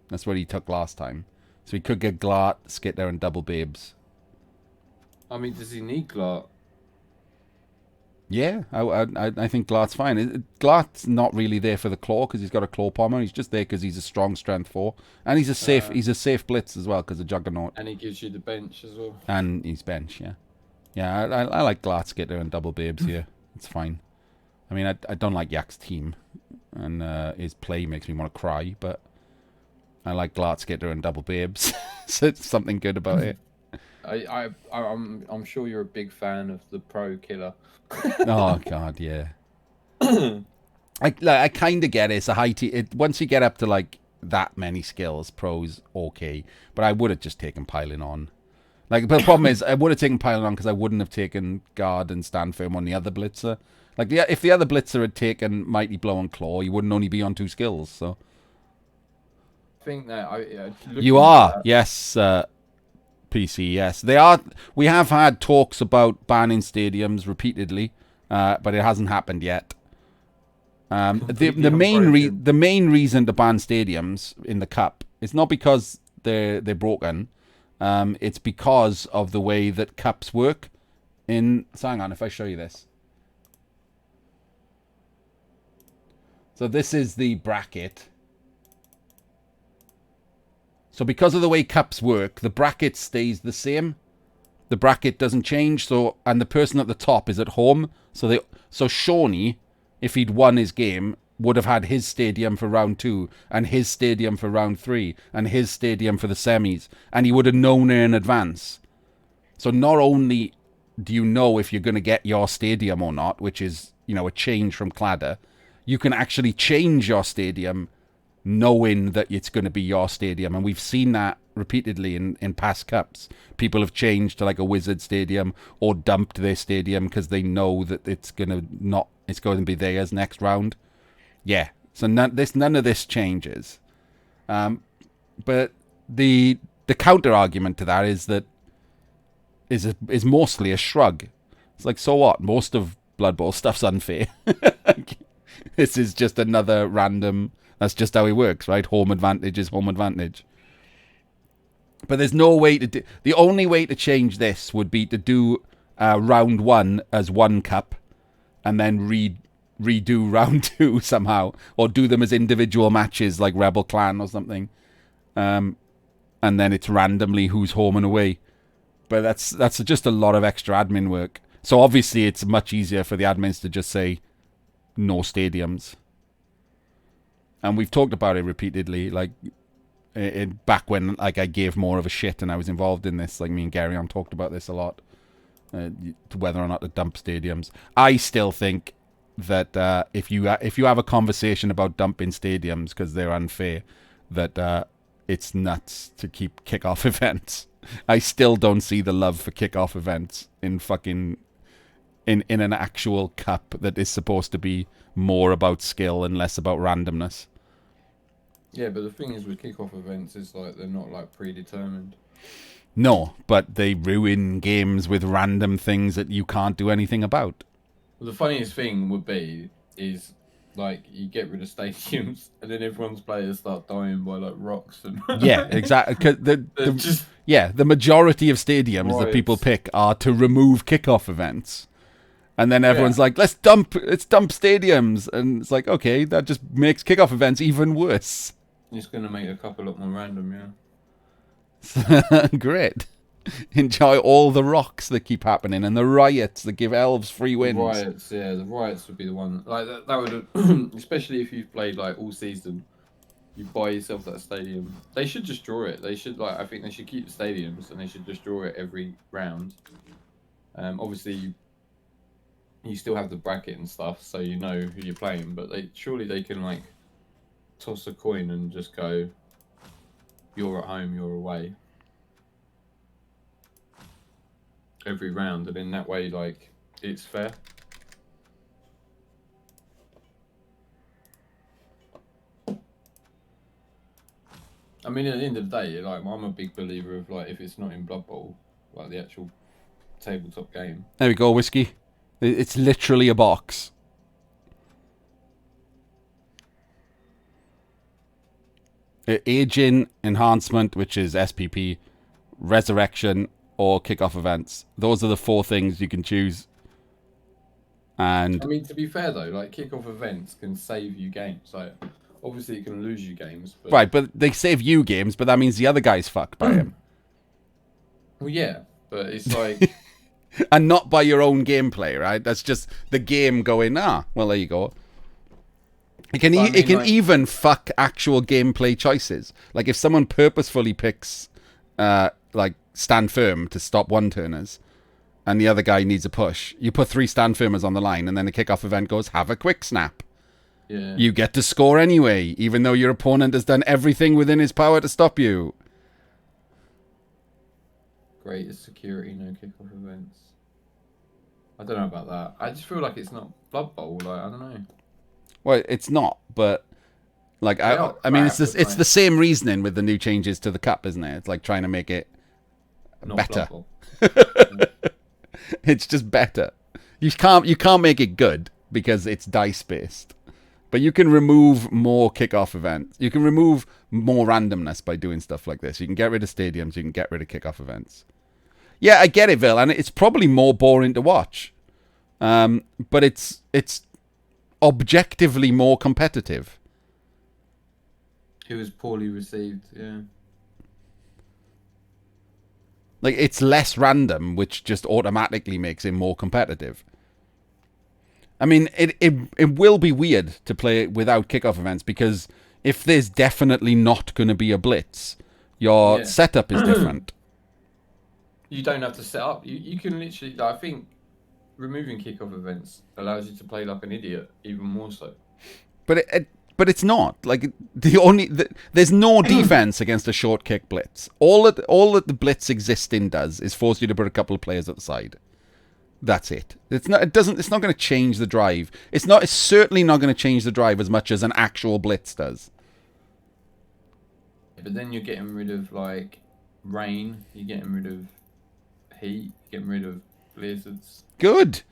That's what he took last time. So he could get Glart, Skitter, and double babes. I mean, does he need Glart? Yeah, I think Glart's fine. Glart's not really there for the claw because he's got a claw pommer. He's just there because he's a strong strength 4, and he's a safe blitz as well because of Juggernaut. And he gives you the bench as well. And he's bench, yeah. Yeah, I like Glart, Skitter, and double babes here. It's fine. I mean, I don't like Yak's team, and his play makes me want to cry, but I like Glart, Skitter, and double babes. So it's something good about it. I'm sure you're a big fan of the pro killer. Oh god, yeah. I kind of get it. It's a high T. Once you get up to like that many skills, pros okay. But I would have just taken piling on. Like, but the problem is, I would have taken piling on because I wouldn't have taken guard and stand firm on the other blitzer. Like, if the other blitzer had taken mighty blow and claw, you wouldn't only be on 2 skills. So I think that you are, yes. PC, yes. They are. We have had talks about banning stadiums repeatedly, but it hasn't happened yet. The main reason to ban stadiums in the cup is not because they're broken. It's because of the way that cups work. So hang on, if I show you this. So this is the bracket. So because of the way cups work, the bracket stays the same. The bracket doesn't change. So, and the person at the top is at home. So Shawnee, if he'd won his game, would have had his stadium for round 2, and his stadium for round 3, and his stadium for the semis, and he would have known it in advance. So not only do you know if you're going to get your stadium or not, which is, a change from Cladder, you can actually change your stadium knowing that it's going to be your stadium. And we've seen that repeatedly in past cups. People have changed to like a wizard stadium or dumped their stadium because they know that it's going to be theirs next round. Yeah, so none of this changes. But the counter argument to that is that is mostly a shrug. It's like, so what? Most of Blood Bowl stuff's unfair. This is just another random. That's just how it works, right? Home advantage is home advantage. But there's no way to do. The only way to change this would be to do round 1 as one cup, and then redo round 2 somehow, or do them as individual matches like Rebel Clan or something, and then it's randomly who's home and away. But that's just a lot of extra admin work. So obviously it's much easier for the admins to just say no stadiums. And we've talked about it repeatedly, like back when I gave more of a shit and I was involved in this. Like me and Gary on talked about this a lot, whether or not to dump stadiums. I still think that if you have a conversation about dumping stadiums because they're unfair, that it's nuts to keep kickoff events. I still don't see the love for kickoff events in an actual cup that is supposed to be more about skill and less about randomness. Yeah, but the thing is with kickoff events is like they're not like predetermined. No, but they ruin games with random things that you can't do anything about. Well, the funniest thing would be is like you get rid of stadiums and then everyone's players start dying by like rocks and yeah, exactly. Cause the majority of stadiums that people pick are to remove kickoff events. And then everyone's like, let's dump stadiums. And it's like, okay, that just makes kickoff events even worse. It's going to make a couple lot more random, yeah. Great. Enjoy all the rocks that keep happening and the riots that give elves free wins. The riots would be the one. Like that would, especially if you've played like all season, you buy yourself that stadium. They should just draw it. They should I think they should keep the stadiums and they should just draw it every round. Obviously, you still have the bracket and stuff, so you know who you're playing. But surely they can like toss a coin and just go, you're at home, you're away. Every round, and in that way, like, it's fair. I mean, at the end of the day, like, I'm a big believer of, like, if it's not in Blood Bowl, like the actual tabletop game. There we go, whiskey. It's literally a box. Aging, enhancement, which is SPP, resurrection, or kickoff events. Those are the 4 things you can choose. And I mean, to be fair though, like kickoff events can save you games. Like, obviously, it can lose you games. But... right, but they save you games, but that means the other guy's fucked by him. Well, yeah, but it's like, and not by your own gameplay, right? That's just the game going. Well, there you go. It can even fuck actual gameplay choices. Like if someone purposefully picks, like stand firm to stop one-turners, and the other guy needs a push, you put 3 stand firmers on the line, and then the kickoff event goes, have a quick snap. yeah, You get to score anyway, even though your opponent has done everything within his power to stop you. greatest security, no kickoff events. I don't know about that. I just feel like it's not Blood Bowl. Like, I don't know. Well, it's not, but like I mean, it's the same reasoning with the new changes to the cup, isn't it? It's like trying to make it Not better. Blood Bowl. It's just better. You can't make it good because it's dice based, but you can remove more kickoff events. You can remove more randomness by doing stuff like this. You can get rid of stadiums. You can get rid of kickoff events. Yeah, I get it, Vil, and it's probably more boring to watch, but it's objectively more competitive. It was poorly received. Yeah. Like, it's less random, which just automatically makes it more competitive. I mean, it will be weird to play without kickoff events, because if there's definitely not going to be a blitz, your setup is different. You don't have to set up. You can literally, I think, removing kickoff events allows you to play like an idiot, even more so. But it's not. Like, there's no defense against a short kick blitz. All that the blitz existing does is force you to put a couple of players at the side. That's it. It's not going to change the drive. It's certainly not going to change the drive as much as an actual blitz does. But then you're getting rid of like rain, you're getting rid of heat, you're getting rid of blizzards. Good.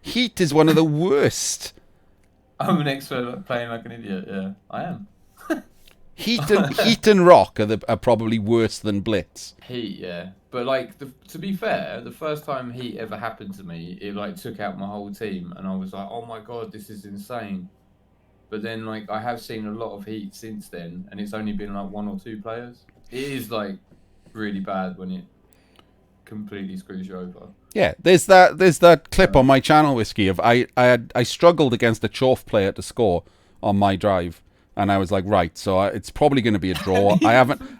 Heat is one of the worst. I'm an expert at playing like an idiot. Yeah, I am. Heat and rock are probably worse than blitz. Heat, yeah. But like, to be fair, the first time heat ever happened to me, it like took out my whole team, and I was like, oh my god, this is insane. But then like, I have seen a lot of heat since then, and it's only been like 1 or 2 players. It is like really bad when it completely screws you over. Yeah, there's that clip on my channel, Whiskey, of I struggled against a Chof player to score on my drive, and I was like, right, so it's probably going to be a draw. I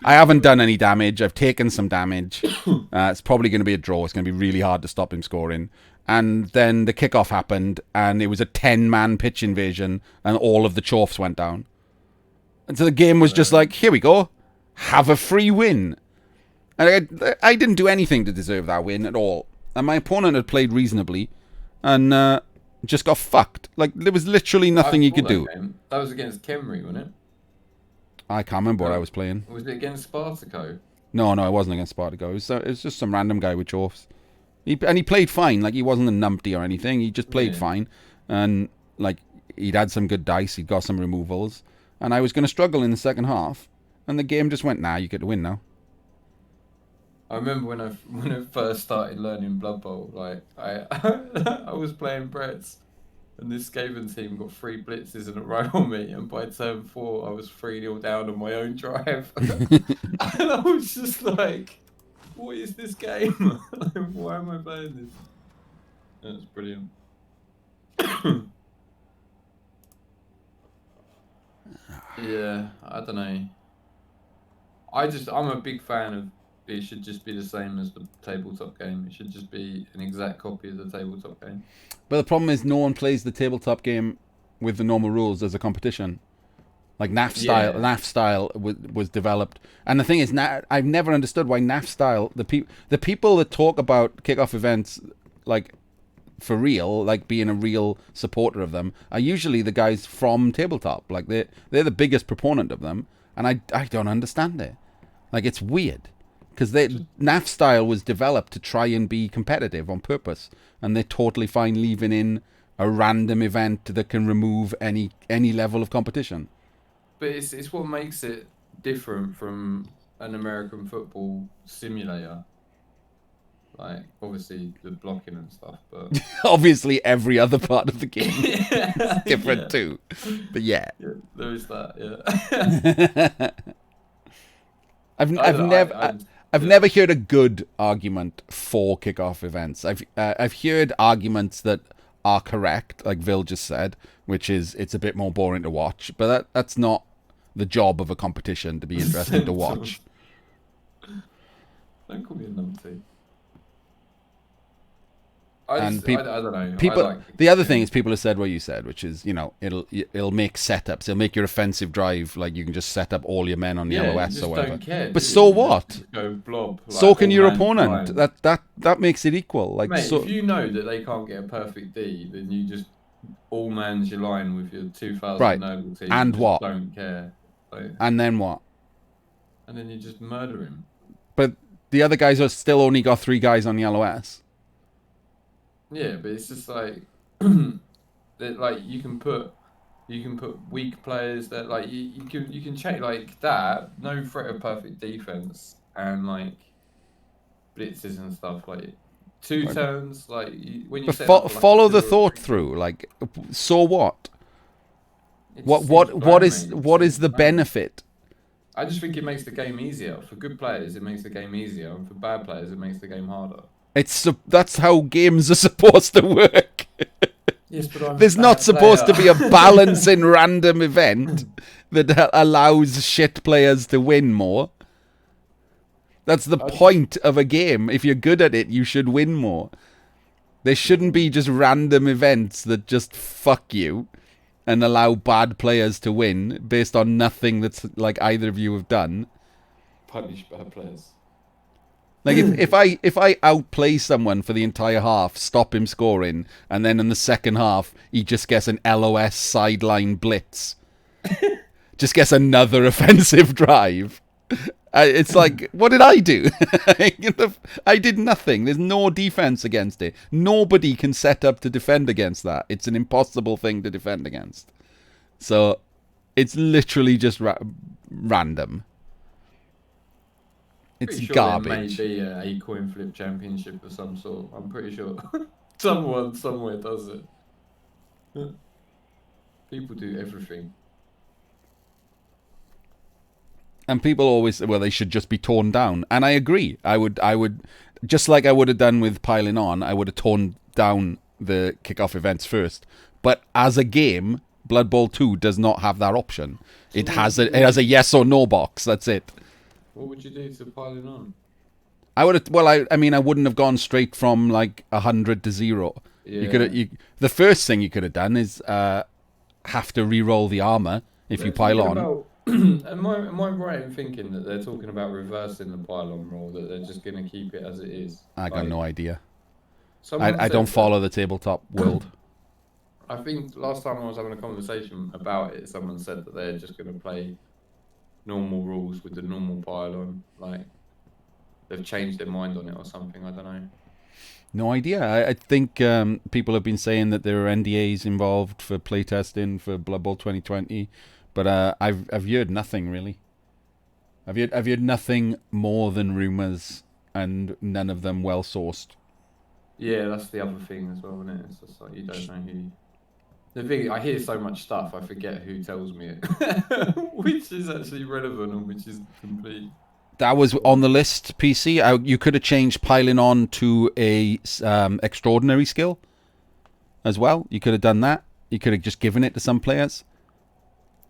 haven't done any damage. I've taken some damage. It's probably going to be a draw. It's going to be really hard to stop him scoring. And then the kickoff happened, and it was a 10-man pitch invasion, and all of the Chofs went down. And so the game was just like, here we go, have a free win. And I didn't do anything to deserve that win at all. And my opponent had played reasonably, and just got fucked. Like, there was literally nothing he could do. That was against Kemri, wasn't it? I can't remember what I was playing. Was it against Spartaco? No, it wasn't against Spartaco. It was just some random guy with Chofs. He played fine. Like, he wasn't a numpty or anything. He just played fine. And, like, he'd had some good dice. He'd got some removals. And I was going to struggle in the second half. And the game just went, nah, you get to win now. I remember when I first started learning Blood Bowl, like I I was playing Brett's, and this Skaven team got 3 blitzes in a row on me, and by turn 4 I was 3-0 down on my own drive, and I was just like, "What is this game? Why am I playing this?" That's brilliant. Yeah, I don't know. I'm a big fan of. It should just be the same as the tabletop game. It should just be an exact copy of the tabletop game. But the problem is no one plays the tabletop game with the normal rules as a competition. Like NAF style was developed, and the thing is, I've never understood why NAF style. The people that talk about kickoff events, like for real, like being a real supporter of them, are usually the guys from tabletop. Like they're the biggest proponent of them, and I don't understand it. Like it's weird because NAF style was developed to try and be competitive on purpose, and they're totally fine leaving in a random event that can remove any level of competition. But it's what makes it different from an American football simulator. Like, obviously, the blocking and stuff, but... Obviously, every other part of the game is different too. But yeah. There is that, yeah. I've never heard a good argument for kickoff events. I've heard arguments that are correct, like Vil just said, which is it's a bit more boring to watch, but that's not the job of a competition to be interesting to watch. Don't call me a numpty. And I don't know. People, the other thing is people have said what you said, which is, you know, it'll make setups. It'll make your offensive drive like you can just set up all your men on the LOS or whatever. Don't care, but so what? Just go blob. Like, so can your opponent. That makes it equal. Like, mate, if you know that they can't get a perfect D, then you just all man's your line with your 2,000 noble team. And what? Don't care. Like, and then what? And then you just murder him. But the other guys are still only got 3 guys on the LOS. Yeah, but it's just like, like you can put weak players that like you can check like that. No threat of perfect defense and like blitzes and stuff like 2 turns like when you follow the thought through. Like, so what? What is the benefit? I just think it makes the game easier. For good players, it makes the game easier, and for bad players, it makes the game harder. That's how games are supposed to work. Yes, but there's not supposed to be a balancing random event that allows shit players to win more. That's the point of a game. If you're good at it, you should win more. There shouldn't be just random events that just fuck you and allow bad players to win based on nothing that's like either of you have done. Punish bad players. Like if I outplay someone for the entire half, stop him scoring, and then in the second half he just gets an LOS sideline blitz, just gets another offensive drive. It's like, what did I do? I did nothing. There's no defense against it. Nobody can set up to defend against that. It's an impossible thing to defend against. So it's literally just random. It's sure garbage. There may be a coin flip championship of some sort. I'm pretty sure someone somewhere does it. People do everything. And people always say, well, they should just be torn down. And I agree. I would, just like I would have done with piling on, I would have torn down the kickoff events first. But as a game, Blood Bowl 2 does not have that option. It has a yes or no box. That's it. What would you do to piling on? I would have. Well, I mean, I wouldn't have gone straight from like 100 to 0. Yeah. You could. The first thing you could have done is have to re-roll the armor if you pile on. Am I right in thinking that they're talking about reversing the pile-on rule, that they're just going to keep it as it is? I got no idea. I don't follow the tabletop world. I think last time I was having a conversation about it, someone said that they're just going to play normal rules with the normal pile-on. Like, they've changed their mind on it or something, I don't know. No idea. I think people have been saying that there are NDAs involved for playtesting for Blood Bowl 2020. But I've heard nothing really. I've heard nothing more than rumors, and none of them well sourced. Yeah, that's the other thing as well, isn't it? It's just like you don't know who. The thing, I hear so much stuff, I forget who tells me it, which is actually relevant and which is complete. That was on the list, PC. You could have changed piling on to a extraordinary skill as well. You could have done that. You could have just given it to some players.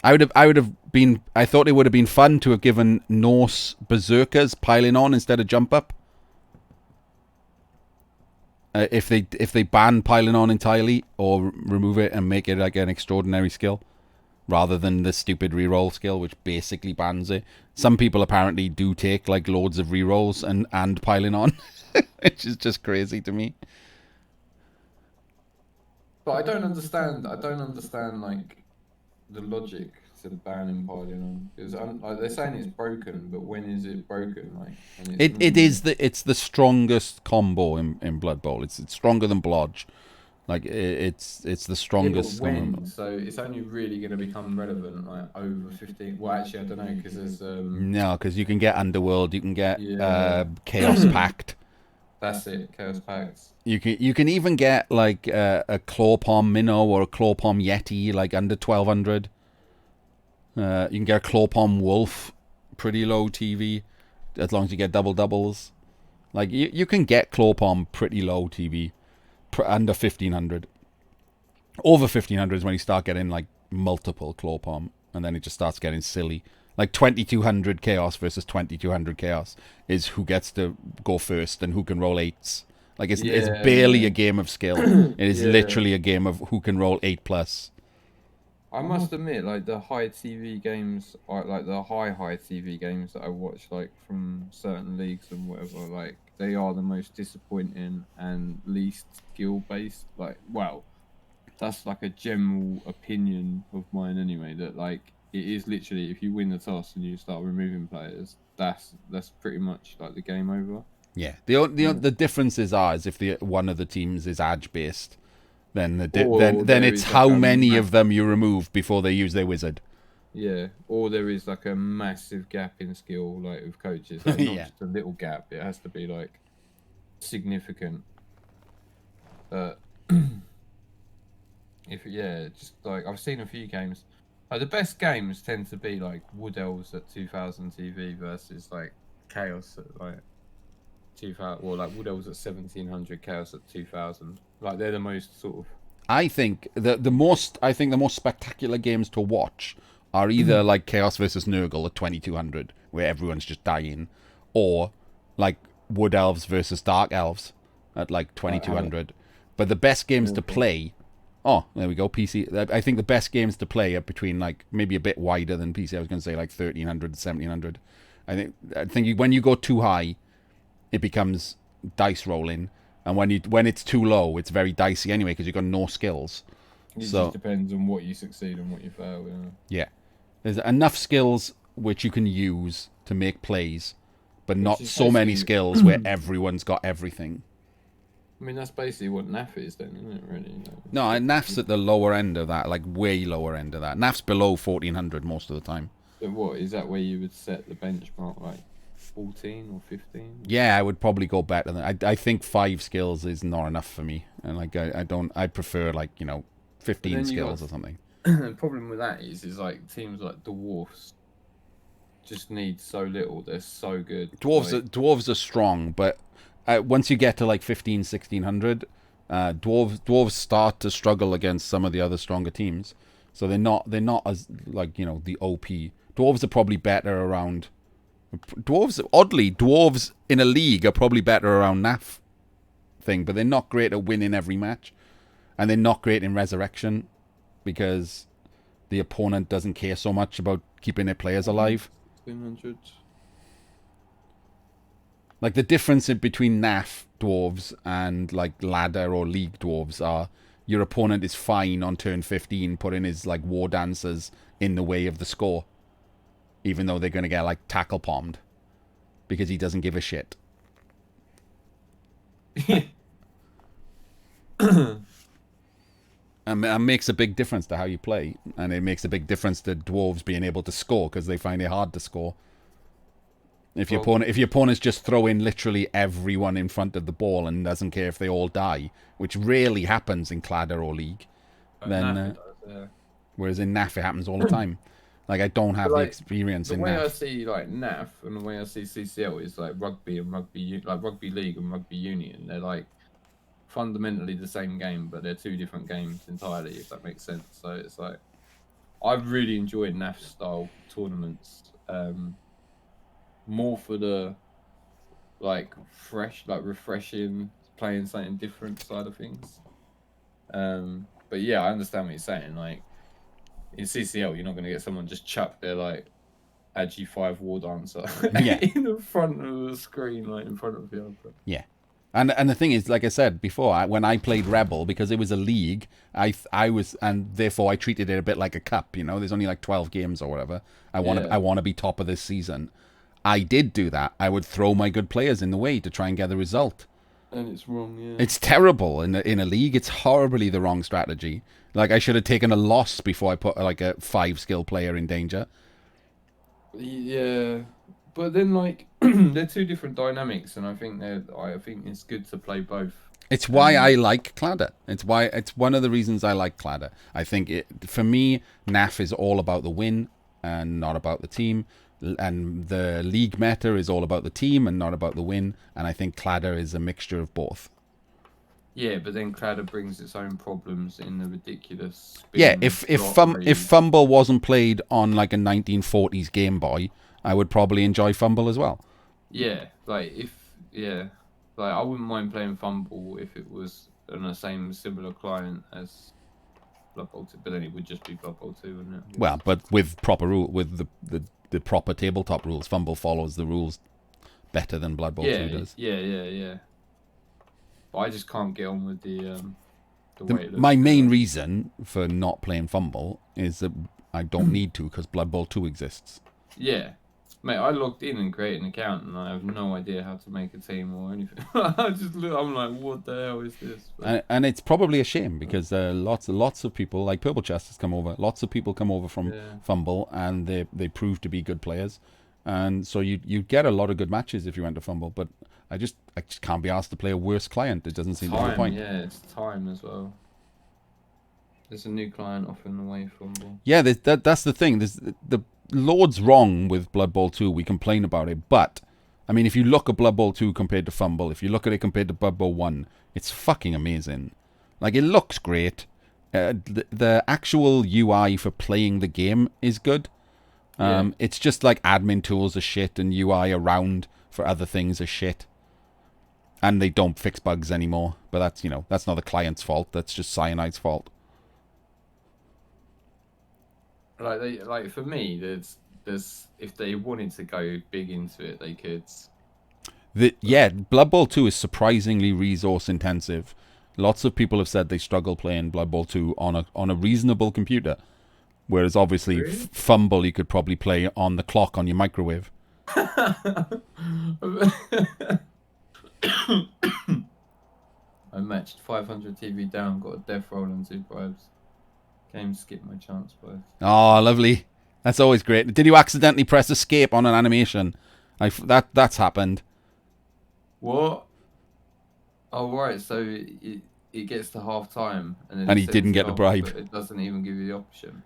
I would have been. I thought it would have been fun to have given Norse berserkers piling on instead of jump up. If they ban piling on entirely or remove it and make it like an extraordinary skill, rather than the stupid reroll skill, which basically bans it. Some people apparently do take like loads of rerolls and piling on, which is just crazy to me. But I don't understand. I don't understand like the logic to banning piling on because like, they're saying it's broken, but when is it broken? Like when It's the strongest combo in Blood Bowl. It's stronger than Blodge. Like it's the yeah, but strongest. when? So it's only really going to become relevant like over 15. Well, actually, I don't know because there's No, because you can get Underworld, you can get yeah. Chaos Pact. That's it, Chaos Pacts. You can even get like a Clawpalm Minnow or a Clawpalm Yeti like under 1200. You can get a Clawpalm Wolf, pretty low TV, as long as you get doubles. Like you can get Clawpalm pretty low TV, under 1500. Over 1500 is when you start getting like multiple Clawpalm, and then it just starts getting silly. Like 2200 Chaos versus 2200 Chaos is who gets to go first and who can roll eights. Like it's barely a game of skill. It is literally a game of who can roll 8+. I must admit, like the high TV games, like the high TV games that I watch, like from certain leagues and whatever, like they are the most disappointing and least skill based. Like, well, that's like a general opinion of mine anyway. That like it is literally if you win the toss and you start removing players, that's pretty much like the game over. Yeah. The differences are is if one of the teams is edge based, then then it's how many of them you remove before they use their wizard. Yeah, or there is like a massive gap in skill, like with coaches, like not just a little gap. It has to be like significant. Just like I've seen a few games. Like the best games tend to be like Wood Elves at 2000 TV versus like Chaos at like 2000, or like Wood Elves at 1700, Chaos at 2000. Like they're the most sort of. I think the most spectacular games to watch are either like Chaos versus Nurgle at 2200, where everyone's just dying, or like Wood Elves versus Dark Elves at like 2200. But the best games to play. Oh, there we go. PC. I think the best games to play are between like maybe a bit wider than PC. I was going to say like 1300 to 1700. I think when you go too high, it becomes dice rolling, and when it's too low, it's very dicey anyway because you've got no skills. It just depends on what you succeed and what you fail. Yeah, there's enough skills which you can use to make plays, but not so many skills where everyone's got everything. I mean, that's basically what NAF is then, isn't it, really? No, NAF's at the lower end of that, like way lower end of that. NAF's below 1400 most of the time. So what, is that where you would set the benchmark, like 14 or 15? Yeah, I would probably go better than I think 5 skills is not enough for me. And like I prefer like, 15 skills or something. The problem with that is like teams like Dwarfs just need so little. They're so good. Dwarves are strong, but once you get to like 1600, dwarves start to struggle against some of the other stronger teams. So they're not as like the OP. Dwarves are probably better around. Dwarves in a league are probably better around NAF thing, but they're not great at winning every match, and they're not great in resurrection because the opponent doesn't care so much about keeping their players alive. 1600. Like the difference between NAF dwarves and like ladder or league dwarves are your opponent is fine on turn 15 putting his like war dancers in the way of the score, even though they're going to get like tackle palmed because he doesn't give a shit. And it makes a big difference to how you play, and it makes a big difference to dwarves being able to score because they find it hard to score. If your opponent's just throwing literally everyone in front of the ball and doesn't care if they all die, which rarely happens in Cladder or League, then whereas in NAF it happens all the time. Like I don't have the experience in NAF. The way I see like NAF and the way I see CCL is like rugby and rugby league and rugby union. They're like fundamentally the same game, but they're two different games entirely. If that makes sense. So it's like I've really enjoyed NAF style tournaments. More for the like refreshing, playing something different side of things. But yeah, I understand what you're saying. Like in CCL, you're not going to get someone just chuck their like Agi 5 war dancer Yeah. in the front of the screen, like in front of you. Yeah. And the thing is, like I said before, when I played Rebel, because it was a league, I was, and therefore I treated it a bit like a cup. You know, there's only like 12 games or whatever. I want to be top of this season. I did do that. I would throw my good players in the way to try and get the result. And it's wrong, yeah. It's terrible in a league. It's horribly the wrong strategy. Like I should have taken a loss before I put like a 5-skill player in danger. Yeah, but then like they're two different dynamics, and I think it's good to play both. It's why I like Cladder. It's one of the reasons I like Cladder. I think for me, NAF is all about the win and not about the team. And the league meta is all about the team and not about the win. And I think Cladder is a mixture of both. Yeah, but then Cladder brings its own problems in the ridiculous. Yeah, if Fumble wasn't played on like a 1940s Game Boy, I would probably enjoy Fumble as well. Yeah, like I wouldn't mind playing Fumble if it was on the same similar client as Blood Bowl 2, but then it would just be Blood Bowl 2, wouldn't it? Well, but with proper the proper tabletop rules, Fumble follows the rules better than Blood Bowl 2 does. Yeah. But I just can't get on with the way it looks. My main reason for not playing Fumble is that I don't need to because Blood Bowl 2 exists. Yeah. Mate, I logged in and created an account and I have no idea how to make a team or anything. I'm like, what the hell is this? And it's probably a shame because lots of people, like Purple Chest has come over, lots of people come over from Fumble and they prove to be good players. And so you get a lot of good matches if you went to Fumble, but I just can't be asked to play a worse client. It doesn't seem to be the point. Yeah, it's time as well. There's a new client offering away Fumble. Yeah, that's the thing. There's the Lord's wrong with Blood Bowl 2. We complain about it, but I mean, if you look at Blood Bowl 2 compared to Fumble, if you look at it compared to Blood Bowl 1, it's fucking amazing. Like, it looks great. The actual UI for playing the game is good. It's just like admin tools are shit and UI around for other things are shit. And they don't fix bugs anymore. But that's not the client's fault. That's just Cyanide's fault. Like for me, there's if they wanted to go big into it, they could. Blood Bowl 2 is surprisingly resource intensive. Lots of people have said they struggle playing Blood Bowl 2 on a reasonable computer, whereas obviously Really? Fumble you could probably play on the clock on your microwave. I matched 500 TV down, got a death roll and 2 bribes. Game skipped my chance both. Oh, lovely. That's always great. Did you accidentally press escape on an animation? That's happened. What? Oh, right. So it gets to half time. And he didn't get the bribe. But it doesn't even give you the option.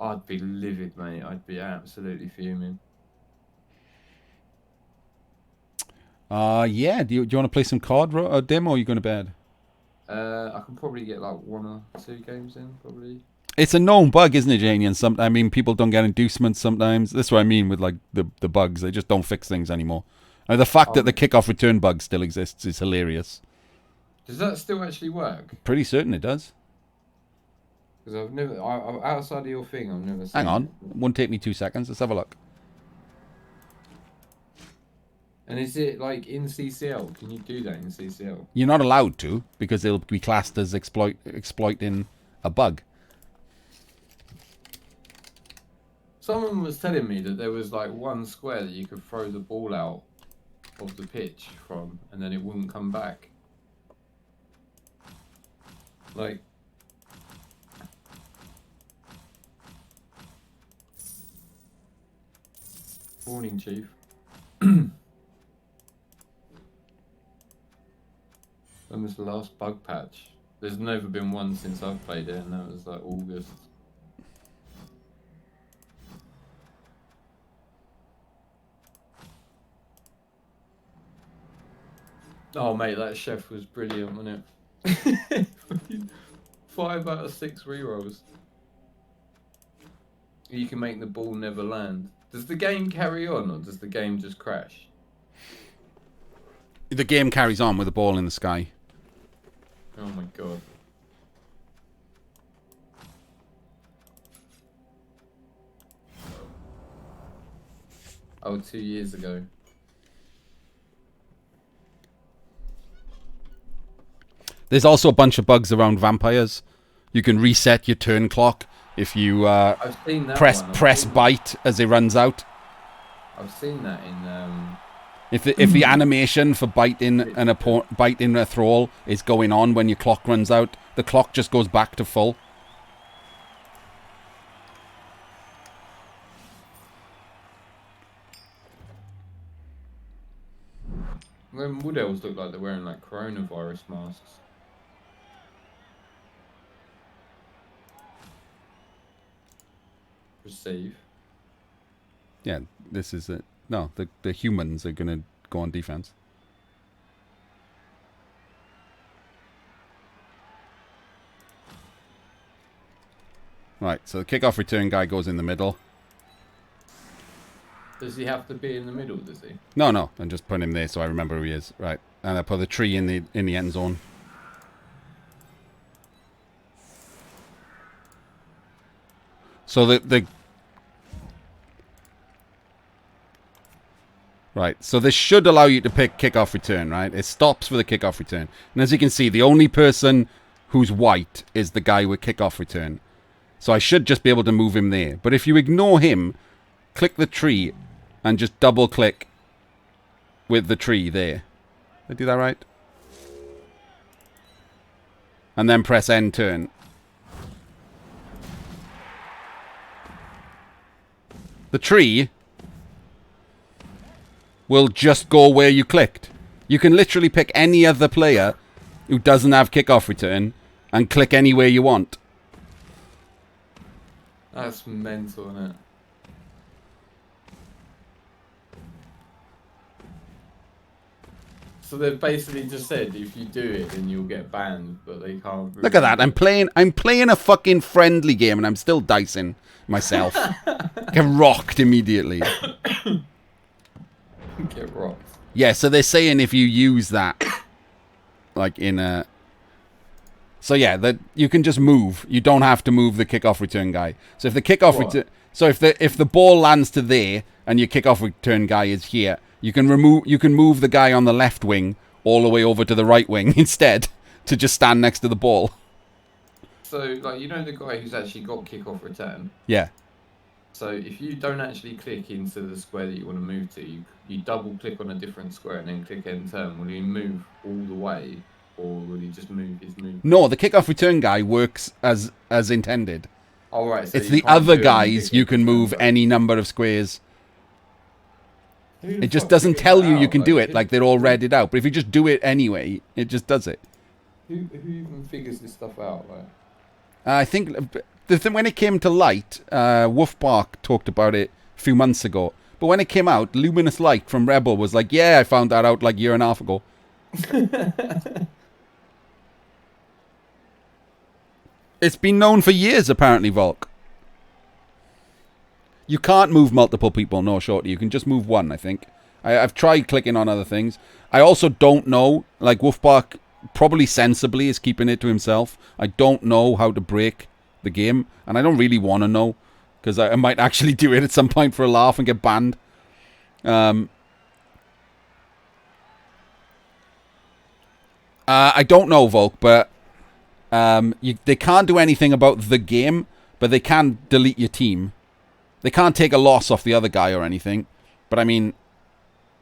I'd be livid, mate. I'd be absolutely fuming. Yeah. Do you want to play some card demo or are you going to bed? I can probably get like 1 or 2 games in, probably. It's a known bug, isn't it, Janie? People don't get inducements sometimes. That's what I mean with like the bugs. They just don't fix things anymore. The fact that the kickoff return bug still exists is hilarious. Does that still actually work? Pretty certain it does. Because I've never, outside of your thing, I've never seen. Hang on, it. won't take me 2 seconds. Let's have a look. And is it like in CCL? Can you do that in CCL? You're not allowed to because it'll be classed as exploiting a bug. Someone was telling me that there was like 1 square that you could throw the ball out of the pitch from, and then it wouldn't come back. Like. Morning, Chief. When was the last bug patch? There's never been one since I've played it, and that was like August. Oh mate, that chef was brilliant, wasn't it? 5 out of 6 rerolls. You can make the ball never land. Does the game carry on, or does the game just crash? The game carries on with the ball in the sky. Oh my god. Oh, 2 years ago. There's also a bunch of bugs around vampires. You can reset your turn clock if you I've seen that press one. press bite as it runs out. I've seen that in If the animation for biting biting a thrall is going on when your clock runs out, the clock just goes back to full. when Wood Elves look like they're wearing like coronavirus masks. Receive. Yeah, this is it. No, the humans are gonna go on defense. Right, so the kickoff return guy goes in the middle. Does he have to be in the middle? Does he? No, no, and just put him there so I remember who he is. Right, and I put the tree in the end zone. So the right, so this should allow you to pick kickoff return, right? It stops for the kickoff return, and as you can see, the only person who's white is the guy with kickoff return. So I should just be able to move him there. But if you ignore him, click the tree, and just double click with the tree there. Did I do that right? And then press end turn. The tree will just go where you clicked. You can literally pick any other player who doesn't have kickoff return and click anywhere you want. That's mental, isn't it? So they've basically just said if you do it, then you'll get banned, but they can't. Look at that! I'm playing a fucking friendly game, and I'm still dicing myself. Get rocked immediately. Get rocked. Yeah, so they're saying if you use that, like in a. So yeah, that you can just move. You don't have to move the kickoff return guy. So if the kickoff return, so if the ball lands to there and your kickoff return guy is here, you can move the guy on the left wing all the way over to the right wing instead to just stand next to the ball. So like the guy who's actually got kickoff return. Yeah. So if you don't actually click into the square that you want to move to, you double click on a different square and then click end turn. Will he move all the way, or will he just move his move? No, the kickoff return guy works as intended. All right. So it's the other guys you can move any number of squares. It just doesn't tell you can do it, like they're all read out. But if you just do it anyway, it just does it. Who even figures this stuff out? Like, I think when it came to light, Wolfbark talked about it a few months ago. But when it came out, Luminous Light from Rebel was like, "Yeah, I found that out like a year and a half ago." It's been known for years, apparently, Volk. You can't move multiple people, no, Shorty. You can just move one, I think. I've tried clicking on other things. I also don't know, like Wolfbark probably sensibly is keeping it to himself. I don't know how to break the game, and I don't really want to know, because I might actually do it at some point for a laugh and get banned. I don't know, Volk, but they can't do anything about the game, but they can delete your team. They can't take a loss off the other guy or anything, but I mean,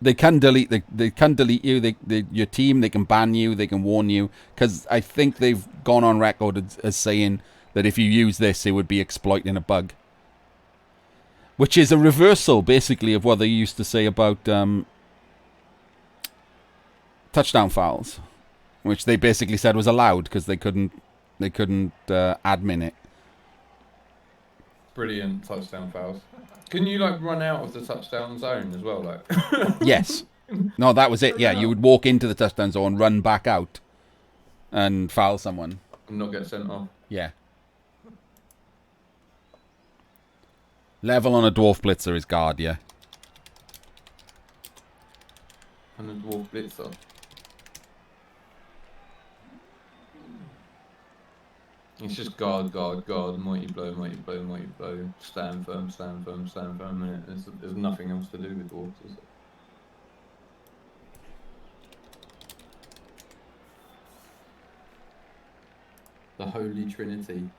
they can delete you, your team. They can ban you. They can warn you, because I think they've gone on record as saying that if you use this, it would be exploiting a bug, which is a reversal basically of what they used to say about touchdown fouls, which they basically said was allowed because they couldn't admin it. brilliant touchdown fouls. Can you like run out of the touchdown zone as well? Like, yes. No, that was it. Yeah, you would walk into the touchdown zone, run back out, and foul someone. And not get sent off. Yeah. Level on a dwarf blitzer is guard, yeah. And a dwarf blitzer. It's just guard, mighty blow, stand firm, and there's nothing else to do with dwarves, is there? The Holy Trinity.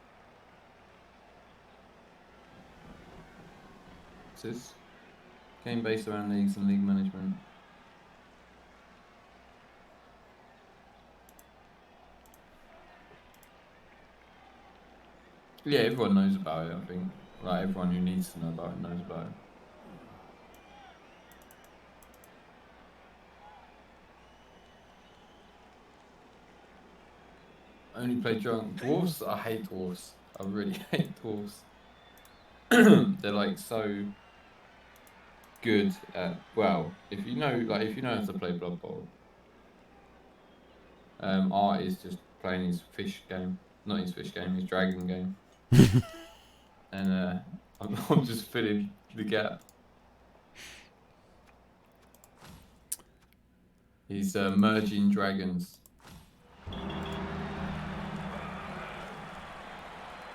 What's this? Game based around leagues and league management. Yeah, everyone knows about it, I think. Like, everyone who needs to know about it knows about it. Only play drunk. Dwarves? I hate dwarves. I really hate dwarves. They're like so good at, well, if you know how to play Blood Bowl, Art is just playing his fish game. Not his fish game, his dragon game. And I'm just filling the gap. He's merging dragons.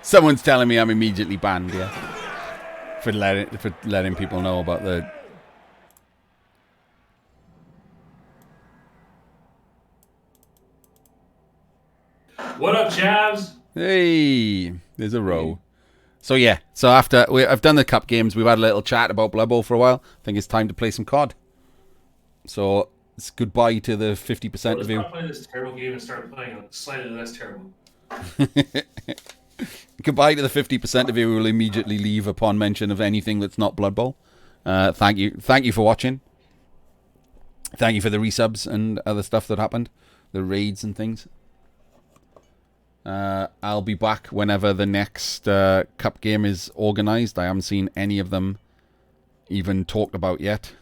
Someone's telling me I'm immediately banned, yeah. For letting people know about the... What up, chavs? Hey, there's a row. So yeah, so after I've done the cup games, we've had a little chat about Blood Bowl for a while. I think it's time to play some COD. So it's goodbye to the 50% of you. Stop playing this terrible game and start playing a slightly less terrible. Goodbye to the 50% of you who will immediately leave upon mention of anything that's not Blood Bowl. Thank you for watching. Thank you for the resubs and other stuff that happened, the raids and things. I'll be back whenever the next cup game is organised. I haven't seen any of them even talked about yet.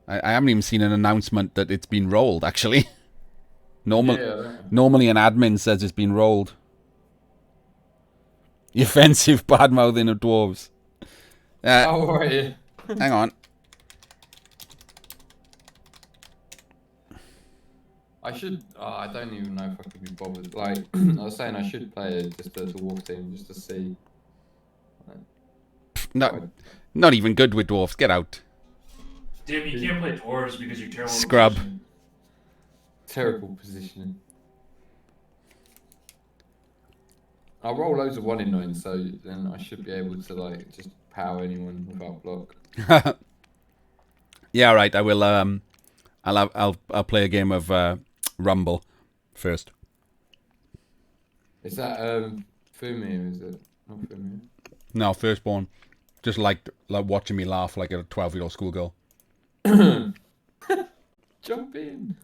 I haven't even seen an announcement that it's been rolled, actually. Normally an admin says it's been rolled. The offensive bad-mouthing of dwarves. Right. Hang on. I should. I don't even know if I could be bothered. Like I was saying, I should play just a dwarf team just to see. No, not even good with dwarves. Get out. Damn, you can't play dwarves because you're terrible. Scrub. Position. Terrible positioning. I'll roll loads of 1-in-9, so then I should be able to like just power anyone without block. Yeah, right. I will. I'll play a game of Rumble first. Is that Fumir? Is it not Fumir? No, firstborn. Just like watching me laugh like a 12-year-old schoolgirl. Jump in.